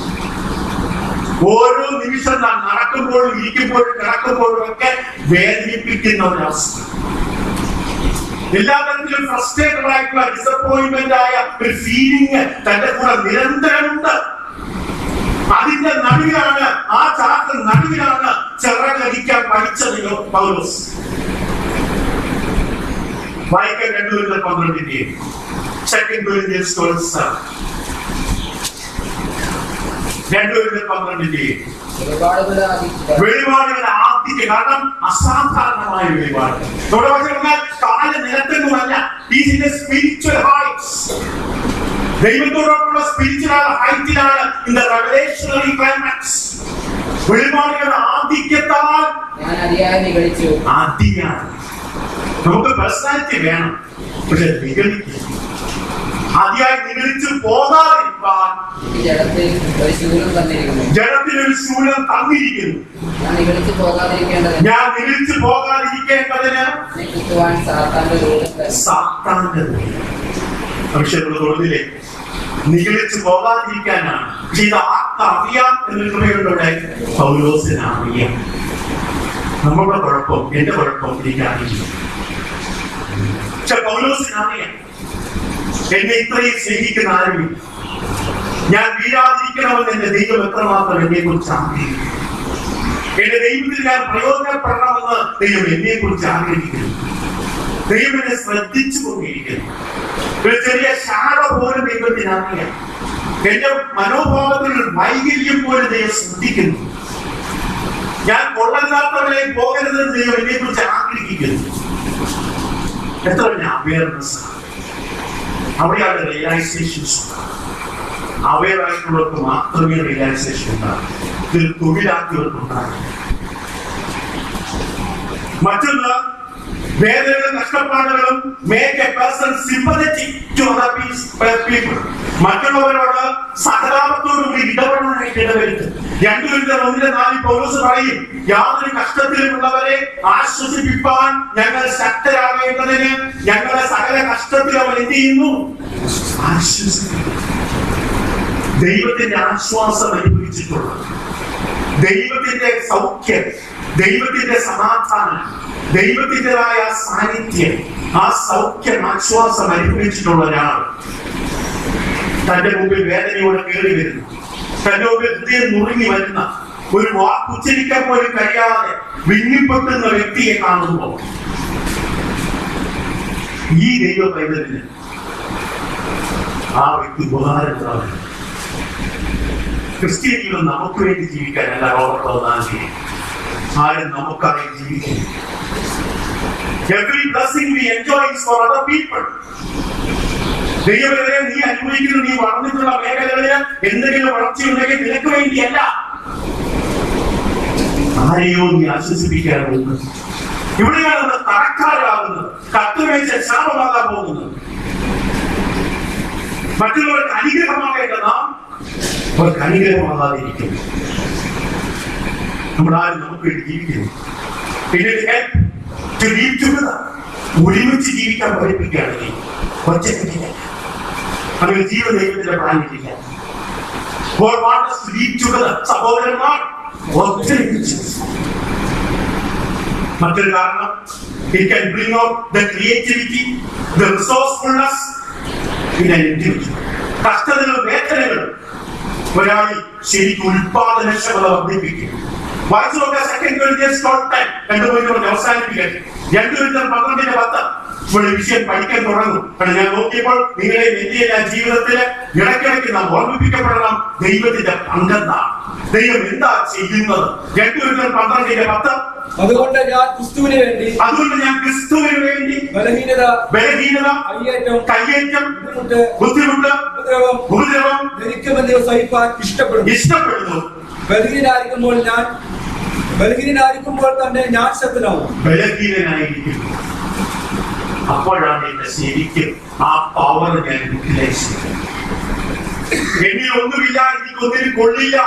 ഓരോ നിമിഷം നാം നടക്കുമ്പോഴും ഇരിക്കുമ്പോഴും കിടക്കുമ്പോഴും ഒക്കെ വേദനിപ്പിക്കുന്ന ഒരവസ്ഥ. എല്ലാ തരത്തിലും ഫ്രസ്ട്രേറ്റഡ് ആയിട്ടുള്ള ഡിസപ്പോയിന്റ്മെന്റ് ആയ ഒരു ഫീലിംഗ് തന്റെ കൂടെ നിരന്തരമുണ്ട്. അതിന്റെ നടുവിലാണ്, ആ ചാക്ക് നടുവിലാണ് ചിറകടിക്കാൻ പഠിച്ചത് പൗലോസ്. വായിക്കാൻ 2 Corinthians 12 2 Corinthians 12 വെളിപാടുകളുടെ ആദ്യത്തെ, കാരണം അസാധാരണമായ വെളിപാട്. കാല നിരത്തൊന്നുമല്ല, സ്പിരിച്വൽ ഹൈറ്റ്സ്. ദൈവത്തോടൊപ്പമുള്ള സ്പിരിച്വൽ ഹൈറ്റിലാണ് ഇൻ ദ റെവലേഷണറി ക്ലൈമാക്സ്. വെളിപാടുകളുടെ ആധിക്യത്താൽ ആദ്യമാണ്. നമുക്ക് പേഴ്സണാലിറ്റി വേണം, പക്ഷെ നിഗളിക്കുക, അതിയായി നിഗളിച്ച് പോകാതിരിക്കാൻ ജഡത്തിൽ ഒരു ശൂലം തന്നിരിക്കുന്നു. ഞാൻ നിഗളിച്ച് പോകാതിരിക്കേണ്ടതിന് സാത്താന്റെ തോന്നില്ലേ, നിഗളിച്ച് പോകാതിരിക്കാനാണ്. പക്ഷെ ഇത് ആർക്കറിയാം എന്നിട്ടുള്ളവരുടെ പൗലോസിന് അറിയാം. നമ്മുടെ കുഴപ്പം, എന്റെ കുഴപ്പം എനിക്കറിയില്ല, പക്ഷെ പൗലോസിന് അറിയാം. എന്നെ ഇത്രയും സ്നേഹിക്കുന്ന ആരുമില്ല. ഞാൻ വീഴാതിരിക്കണമെന്ന് എന്റെ ദൈവം എത്രമാത്രം എന്നെ കുറിച്ച് ആഗ്രഹിക്കുന്നു. എന്റെ ദൈവത്തിൽ ഞാൻ പ്രയോജനപ്പെടണമെന്ന് ദൈവം എന്നെ കുറിച്ച് ആഗ്രഹിക്കുന്നു. ദൈവം എന്നെ ശ്രദ്ധിച്ചു കൊണ്ടിരിക്കുന്നു. ഒരു ചെറിയ ശാഖ പോലും ദൈവത്തിന് അറിയാം. എന്റെ മനോഭാവത്തിൽ വൈകല്യം പോലും ദൈവം ശ്രദ്ധിക്കുന്നു. ഞാൻ കൊള്ളരുതാത്തവരെ പോകരുതെന്ന് ദൈവം എന്നെ കുറിച്ച് ആഗ്രഹിക്കുന്നു. എത്ര അവയർനെസ്, അവിടെയാണ് റിയലൈസേഷൻസ്. അവയർ ആയിട്ടുള്ളവർക്ക് മാത്രമേ റിയലൈസേഷൻ ഉണ്ടാകും. ഇതിൽ തൊഴിലാക്കിയവർക്കുണ്ടാകും. മറ്റൊന്ന്, വേദനകളും കഷ്ടപ്പാടുകളും make a person sympathetic to other people. മറ്റുള്ളവരോട് സഹതാപത്തോടുകൂടി ഇടപെടാനായിട്ട് ഇടവരുത്തും. 2 Corinthians 1:4 പൗലോസ് പറയും, യാതൊരു കഷ്ടത്തിലുമുള്ളവരെ ആശ്വസിപ്പിക്കാൻ ഞങ്ങൾ ശക്തരാകേണ്ടതിന് ഞങ്ങളെ സകല കഷ്ടത്തിൽ അവർ എന്ത് ചെയ്യുന്നു, ആശ്വസിപ്പിക്കുന്നു. ദൈവത്തിന്റെ ആശ്വാസം അനുഭവിച്ചിട്ടുള്ള, ദൈവത്തിന്റെ സൗഖ്യം, ദൈവത്തിന്റെ സമാധാനം, ദൈവത്തിൻ്റെതായ സാന്നിധ്യം, ആ സൗഖ്യം ആശ്വാസം അനുഭവിച്ചിട്ടുള്ള ഒരാൾ തന്റെ മുമ്പിൽ വേദനയോടെ കയറി വരുന്നു, തന്റെ മുമ്പിൽ ഹൃദയം നുറുങ്ങി വരുന്ന, ഒരു വാക്കുച്ചരിക്കാൻ പോലും കഴിയാതെ വിങ്ങിപ്പൊട്ടുന്ന വ്യക്തിയെ കാണുമ്പോൾ ഈ ദൈവ പൈതലിന് ആ വ്യക്തി ഉപകാരപ്രദമാണ്. ക്രിസ്ത്യൻ ജീവിതം നമുക്ക് വേണ്ടി ജീവിക്കാനല്ല റോബർട്ട് ആരും നമുക്കായി ജീവിക്കുന്നു. Every blessing we enjoy is for other people. ദൈവമേ, നീ അനുഭവിക്കുന്ന, നീ വളർന്നിട്ടുള്ള മേഖലകളിൽ എന്തെങ്കിലും വളർച്ചയുണ്ടെങ്കിൽ നിനക്ക് വേണ്ടിയല്ല, ആരെയോ നീ ആശ്വസിപ്പിക്കാറുണ്ട്. ഇവിടെയാണ് നമ്മൾ തറക്കാരാകുന്നത്, കത്തുവെച്ച ശാപമാകാൻ പോകുന്നത്. മറ്റുള്ളവർക്ക് അനുഗ്രഹമാകേണ്ട നാം അവർക്ക് അനുഗ്രഹമാകാതിരിക്കുന്നു. നമ്മളാരും നമുക്ക് വേണ്ടി ജീവിക്കുന്നു. പിന്നെ ഒരുമിച്ച് ജീവിക്കാൻ പഠിപ്പിക്കുകയാണെങ്കിൽ ഒറ്റയ്ക്കില്ല, അങ്ങനെ ജീവൻ ദൈവത്തിന്റെ പ്രാണിയില്ല. സഹോദരന്മാർ ഒത്തൊരുമിച്ച്. മറ്റൊരു കാരണം, it can bring out the creativity, the resourcefulness in an individual. കഷ്ടതകളും വേദനകളും ഒരാളിൽ ശരിക്കും ഉൽപാദനക്ഷമത വർദ്ധിപ്പിക്കും. വായിച്ചു നോക്കുക 2 Corinthians 12:10. 2 Corinthians അവസാനിപ്പിക്കട്ടെ. 2 Corinthians 12:10 ഇവിടെ വിഷയം പഠിക്കാൻ തുടങ്ങും. കാരണം ഞാൻ നോക്കിയപ്പോൾ നിങ്ങളെ വലിയ ജീവിതത്തില് ഇടയ്ക്കിടയ്ക്ക് നാം ഓർമ്മിപ്പിക്കപ്പെടണം ദൈവത്തിന്റെ പങ്കെന്താണ്, ദൈവം എന്താ ചെയ്യുന്നത്. 2 Corinthians 12:10. അതുകൊണ്ട് ഞാൻ ക്രിസ്തുവിന് വേണ്ടി ബലഹീനത, കയ്യേറ്റം, ബുദ്ധിമുട്ട്, ഉപദ്രവം ധരിക്കുമെന്ന് സഹിപ്പാൻ ഇഷ്ടപ്പെടുന്നു. ബലഹീനനായിരിക്കുമ്പോൾ തന്നെ ഞാൻ ശക്തനാവും. ബലഹീനനായിരിക്കും. അപ്പോഴാണ് എന്റെ ശരിക്കും ആ പവർ ഞാൻ യൂട്ടിലൈസ് ചെയ്തത്. എന്നിൽ ഒന്നുമില്ല, എനിക്കൊന്നിനും കൊള്ളില്ല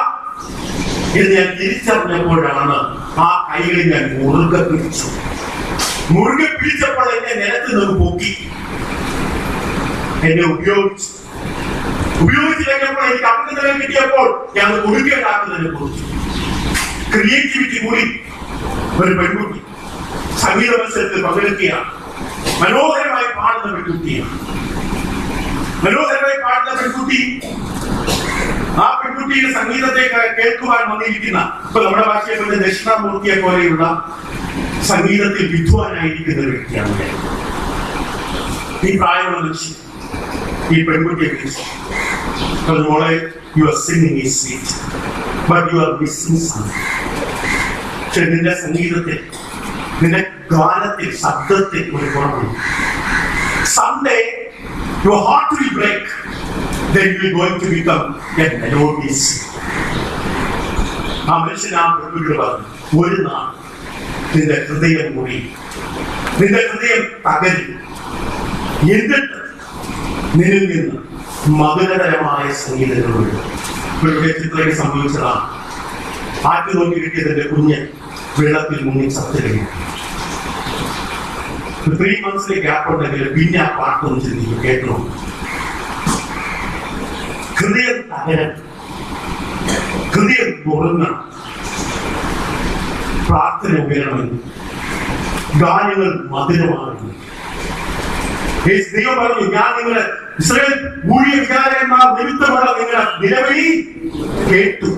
എന്ന് ഞാൻ തിരിച്ചറിഞ്ഞപ്പോഴാണ് ആ കൈകളിൽ ഞാൻ മുറുകെ പിടിച്ചു. മുറുകെ പിടിച്ചപ്പോൾ എന്നെ നിലത്ത് നിന്ന് പൊക്കി, എന്നെ ഉപയോഗിച്ചു കഴിഞ്ഞപ്പോൾ എനിക്ക് അഭിനന്ദനം കിട്ടിയപ്പോൾ ഞാൻ കൊടുക്കേണ്ടാക്കുന്നതിനെ കുറിച്ചു. ക്രിയേറ്റിവിറ്റി കൂടി ഒരു പെൺകുട്ടി സംഗീത മത്സരത്തിൽ പങ്കെടുക്കുകയാണ്. മനോഹരമായി പാടുന്ന പെൺകുട്ടിയാണ്. മനോഹരമായി പാടുന്ന പെൺകുട്ടി, ആ പെൺകുട്ടിയുടെ സംഗീതത്തെ കേൾക്കുവാൻ വന്നിരിക്കുന്ന, ഇപ്പൊ നമ്മുടെ ഭാഷയെ പോലെ ദക്ഷിണാമൂർത്തിയെ പോലെയുള്ള സംഗീതത്തിൽ വിദ്വാനായിരിക്കുന്ന ഒരു വ്യക്തിയാണ്. ഈ പ്രായമുള്ള മനുഷ്യൻ ഈ പെൺകുട്ടിയെ വിളിച്ചു, മോളെ, you are singing is sweet but you are missing something. പക്ഷെ നിന്റെ സംഗീതത്തിൽ, നിന്റെ ഗാനത്തിൽ, ശബ്ദത്തിൽ ഒരു കുറവുണ്ട്. Someday your heart will break, then you are going to become a melodious. ആ മനുഷ്യൻ ആ പെൺകുട്ടിയോട് പറഞ്ഞു, ഒരു നാൾ നിന്റെ ഹൃദയം കൂടി, നിന്റെ ഹൃദയം തകരും, എന്നിട്ട് നിന്നിൽ നിന്ന് മധുരതരമായ സംഗീതങ്ങളുണ്ട്. ഇവരുടെ ചിത്രങ്ങൾ സംഭവിച്ചതാണ്. ആറ്റു നോക്കി കിട്ടിയതിന്റെ കുഞ്ഞ് വെള്ളത്തിൽ മുങ്ങി ചത്തുകയും 3 months ഗ്യാപ്പ് ഉണ്ടെങ്കിൽ പിന്നെ ആ പാട്ടൊന്നും ചിന്തിക്കും, കേൾക്കണം. ഹൃദയം തകരം, ഹൃദയം തുറങ്ങണം, പ്രാർത്ഥന ഉയരണമെന്ന്, ഗാനങ്ങൾ മധുരമാകുന്നു. ദൈവം പറഞ്ഞു, ഞാൻ നിങ്ങളെ ഇസ്രായേൽ ഊഴിയ വിചാരന്മാർ നിമിത്തമുള്ള നിങ്ങളെ നിലവിളി കേട്ടു.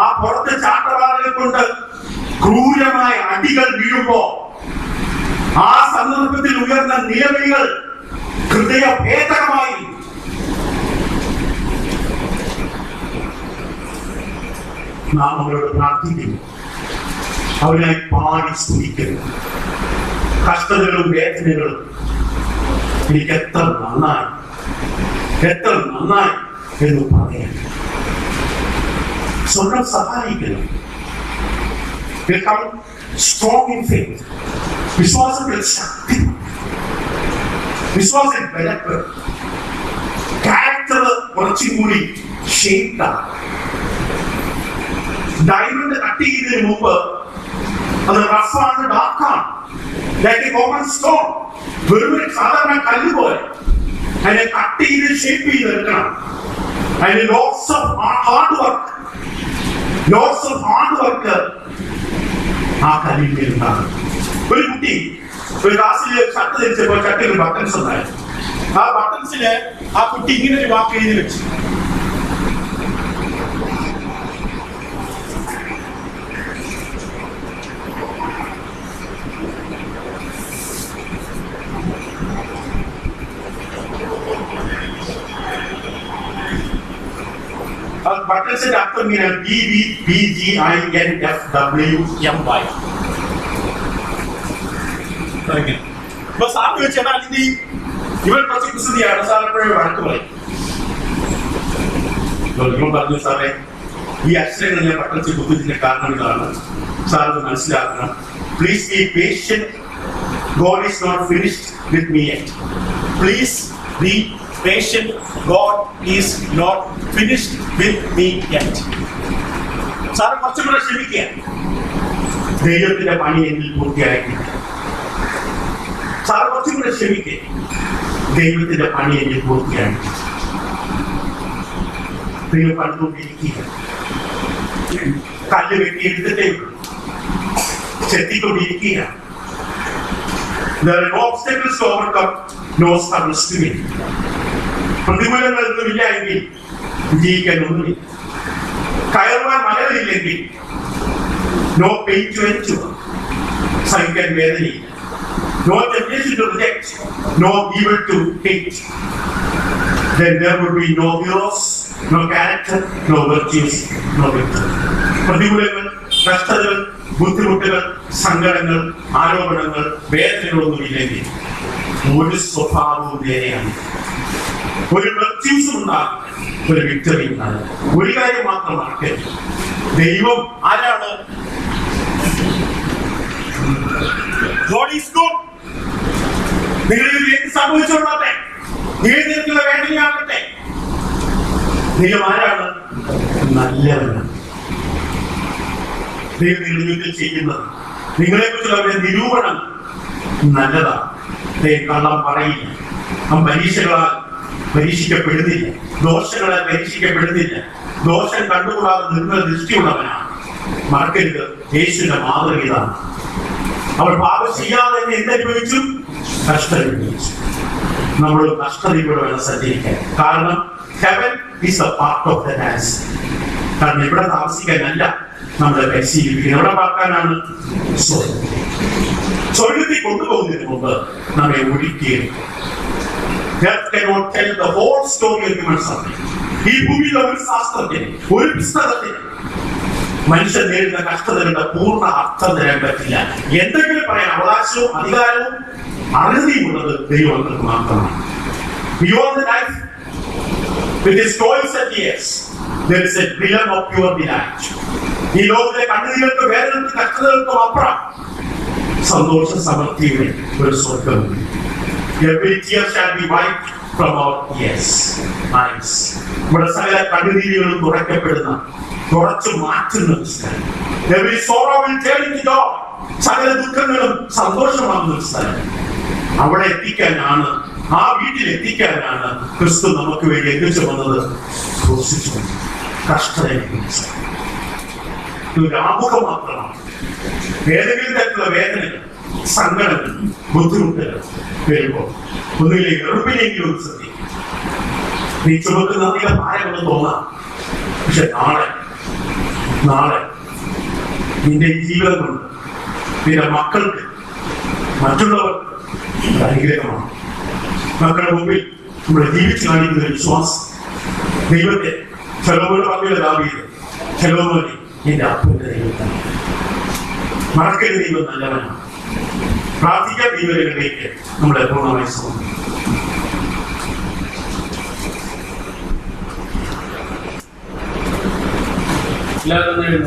ആ പുറത്തെ ചാട്ടവാറുകൾ കൊണ്ട് ക്രൂരമായ അടികൾ വീഴുമ്പോ ആ സന്ദർഭത്തിൽ ഉയർന്ന നിലവിളികൾ ഹൃദയഭേദകമായി. നാം അവരോട് പ്രാർത്ഥിക്കുന്നു, അവരായി പാടി സ്തുതിക്കുന്നു. കഷ്ടതകളും വേദനകളും എനിക്ക് എത്ര നന്നായി എന്ന് പറയാൻ സ്വന്തം സഹായിക്കുന്നു. Become strong in faith. വിശ്വാസത്തിൽ ശക്തി, വിശ്വാസത്തിൽ ബലപ്പ്, ക്യാരക്ടർ കുറച്ചും കൂടി ഷേപ്പാണ്. ഡയമണ്ട് കട്ട് ചെയ്യുന്നതിന് മുമ്പ് അത് റഫാണ്, ഡാർക്കാണ്, ലൈക്ക് എ കോമൺ സ്റ്റോൺ. വെറും സാധാരണ കല്ല് പോലെ അതിനെ കട്ട് ചെയ്ത് ഷേപ്പ് ചെയ്തെടുക്കണം. അതിന് ലോട്ട്സ് ഓഫ് ഹാർഡ് വർക്ക് ആ കല്ലിൽ ഉണ്ടാകും. ഒരു കുട്ടി ഒരു ക്ലാസ്സിൽ ഷർട്ട് ധരിച്ചപ്പോൾ ഷർട്ടിൽ ബട്ടൺസ് ഉണ്ടായിരുന്നു. ആ ബട്ടൺസില് ആ കുട്ടി ഇങ്ങനെ ഒരു വാക്ക് എഴുതി വെച്ചു, ബട്ടൺസിന്റെ അർത്ഥം ഇങ്ങനെ BBPGINFWMY. അപ്പൊ സാറിന് വെച്ചാൽ ഇവൻ കുറച്ച് കുസൃതിയാണ്. സാർ എപ്പോഴും വഴക്ക് പറയും. ഇവൻ പറഞ്ഞു, സാറേ, ഈ അക്ഷരങ്ങൾ ഞാൻ ബട്ടൺസ് കുത്തിച്ചിന്റെ കാരണം ഇതാണ്, സാർ അത് മനസ്സിലാക്കണം. Please be patient, God is not finished with me yet. പ്ലീസ് ബി patient, God is not finished with me yet. Sir കുറച്ചും കൂടെ ക്ഷമിക്കുക, ദൈവത്തിന്റെ പണി എന്നിൽ പൂർത്തിയായിട്ടില്ല. സാറ് കുറച്ചും കൂടെ ക്ഷമിക്കുക, ദൈവത്തിന്റെ പണി എന്നിൽ പൂർത്തിയായിട്ടില്ല. ദൈവം കണ്ടുകൊണ്ടിരിക്കുക, കല്ല് വെട്ടിയെടുത്തിട്ടേ ചെത്തിക്കൊണ്ടിരിക്കുക. There are no obstacles to overcome, no struggles to win. പ്രതികൂലങ്ങളൊന്നുമില്ല എങ്കിൽ വിജയിക്കാൻ ഒന്നുമില്ല. കയറുവാൻ മലകളില്ലെങ്കിൽ നോ പെയിൻ ടു എൻജോയ്, സഹിക്കാൻ വേദനയില്ല. No temptation to reject, no evil to hate. Then there would be no heroes, no character, no virtues, no victory. പ്രതികൂലങ്ങൾ, കഷ്ടതകൾ, ബുദ്ധിമുട്ടുകൾ, സങ്കടങ്ങൾ, ആരോപണങ്ങൾ, വേദനകളൊന്നുമില്ലെങ്കിൽ ഒരു സ്വഭാവവും നേരെയാണ്. ഒരു വെർച്യൂസും ഉണ്ടാകും, ഒരു വിക്ടറി ഉണ്ടാകും. ഒരു കാര്യം മാത്രമാണ്, ദൈവം ആരാണ്? God is good. ഏത് തരത്തിലുള്ള വേദനയാകട്ടെ, ദൈവം ആരാണ്? നല്ലവനാണ്. ദൈവം നിങ്ങളുടെ ജീവിതത്തിൽ ചെയ്യുന്നത്, നിങ്ങളെ കുറിച്ചുള്ള അവരുടെ നിരൂപണം നല്ലതാണ്. ദൈവം കള്ളം പറയില്ല, അവൻ പരീക്ഷിക്കപ്പെടുന്നില്ല, ദോഷങ്ങളാൽ പരീക്ഷിക്കപ്പെടുന്നില്ല, ദോഷം കണ്ടുകൂടാതെ നിർമ്മല ദൃഷ്ടിയുള്ളവനാണ്. മറക്കരുത്, യേശുവിന്റെ മാതൃക ഇതാണ്. അവൾ പാപം ചെയ്യാതെ തന്നെ എന്തനുഭവിച്ചു? കഷ്ടത അനുഭവിച്ചു. നമ്മൾ കഷ്ടതയോടെ വേണം സഞ്ചരിക്കാൻ. കാരണം heaven is A part of the dance. കാരണം ഇവിടെ താമസിക്കാനല്ല നമ്മളെ പരിശീലിപ്പിക്കുന്നത്, എവിടെ പാർക്കാനാണ്? സ്വർഗത്തിൽ കൊണ്ടുപോകുന്നതിന് മുമ്പ് നമ്മെ ഒഴിക്കുകയും ഈ ഭൂമിയിലെ ഒരു ശാസ്ത്രത്തിന്, ഒരു പുസ്തകത്തിന് മനുഷ്യൻ നേരിടുന്ന കഷ്ടതകളുടെ പൂർണ്ണ അർത്ഥം തരാൻ പറ്റില്ല. എന്തെങ്കിലും പറയാൻ അവകാശവും അധികാരവും അർഹതയും ഉള്ളത് ദൈവങ്ങൾക്ക് മാത്രമാണ്. Beyond the life, with his toils and tears, there is a realm of pure delight. ഈ ലോകത്തിലെ കണ്ണുനീർക്ക്, വേദനകൾക്കും കഷ്ടതകൾക്കും അപ്പുറം സന്തോഷ സമൃദ്ധിയുടെ ഒരു സ്വർഗമുണ്ട്. Every tear shall be wiped from our eyes. ഇവിടെ സകല കണ്ണുനീരുകളും തുറക്കപ്പെടുന്ന, തുടച്ചു മാറ്റുന്ന സ്ഥലം. Every sorrow will turn into joy. സകല ദുഃഖങ്ങളും സന്തോഷമാകുന്ന സ്ഥലം. അവിടെ എത്തിക്കാനാണ്, ആ വീട്ടിൽ എത്തിക്കാനാണ് ക്രിസ്തു നമുക്ക് വേണ്ടി എത്തിച്ചു വന്നത്. ക്രൂശിച്ചു, കഷ്ടതയെ കുറിച്ച് ഒരു ആമുഖം മാത്രമാണ്. ഏതെങ്കിലും തരത്തിലുള്ള വേദനകൾ, സങ്കടങ്ങൾ, ബുദ്ധിമുട്ടുകൾ വരുമ്പോൾ ഒന്നുകിലെ എറുപ്പിലെങ്കിലും ഒരു ശ്രദ്ധിക്കും. നീ ചുമക്കുന്ന അധികം ഭാരമെന്ന് തോന്നാം, പക്ഷെ നാളെ നിന്റെ ജീവിതം കൊണ്ട് നിന്റെ മക്കൾക്ക്, മറ്റുള്ളവർക്ക് അനുഗ്രഹമാണ്. മക്കളുടെ മുമ്പിൽ നമ്മുടെ ജീവിച്ചു കാണിക്കുന്ന ഒരു വിശ്വാസം, ദൈവത്തെ ചെലവുകളുടെ പങ്കിലെ ദാവീദ്, ചെലവുപോലെ നിന്റെ അപ്പന്റെ ദൈവത്താണ്. മറക്കരുത്, ദൈവം നല്ലവനാണ്. പ്രാർത്ഥിക്കാൻ ദൈവങ്ങളിലേക്ക് നമ്മളെ പൂർണ്ണമായി സമർപ്പിക്കും. എല്ലാവരും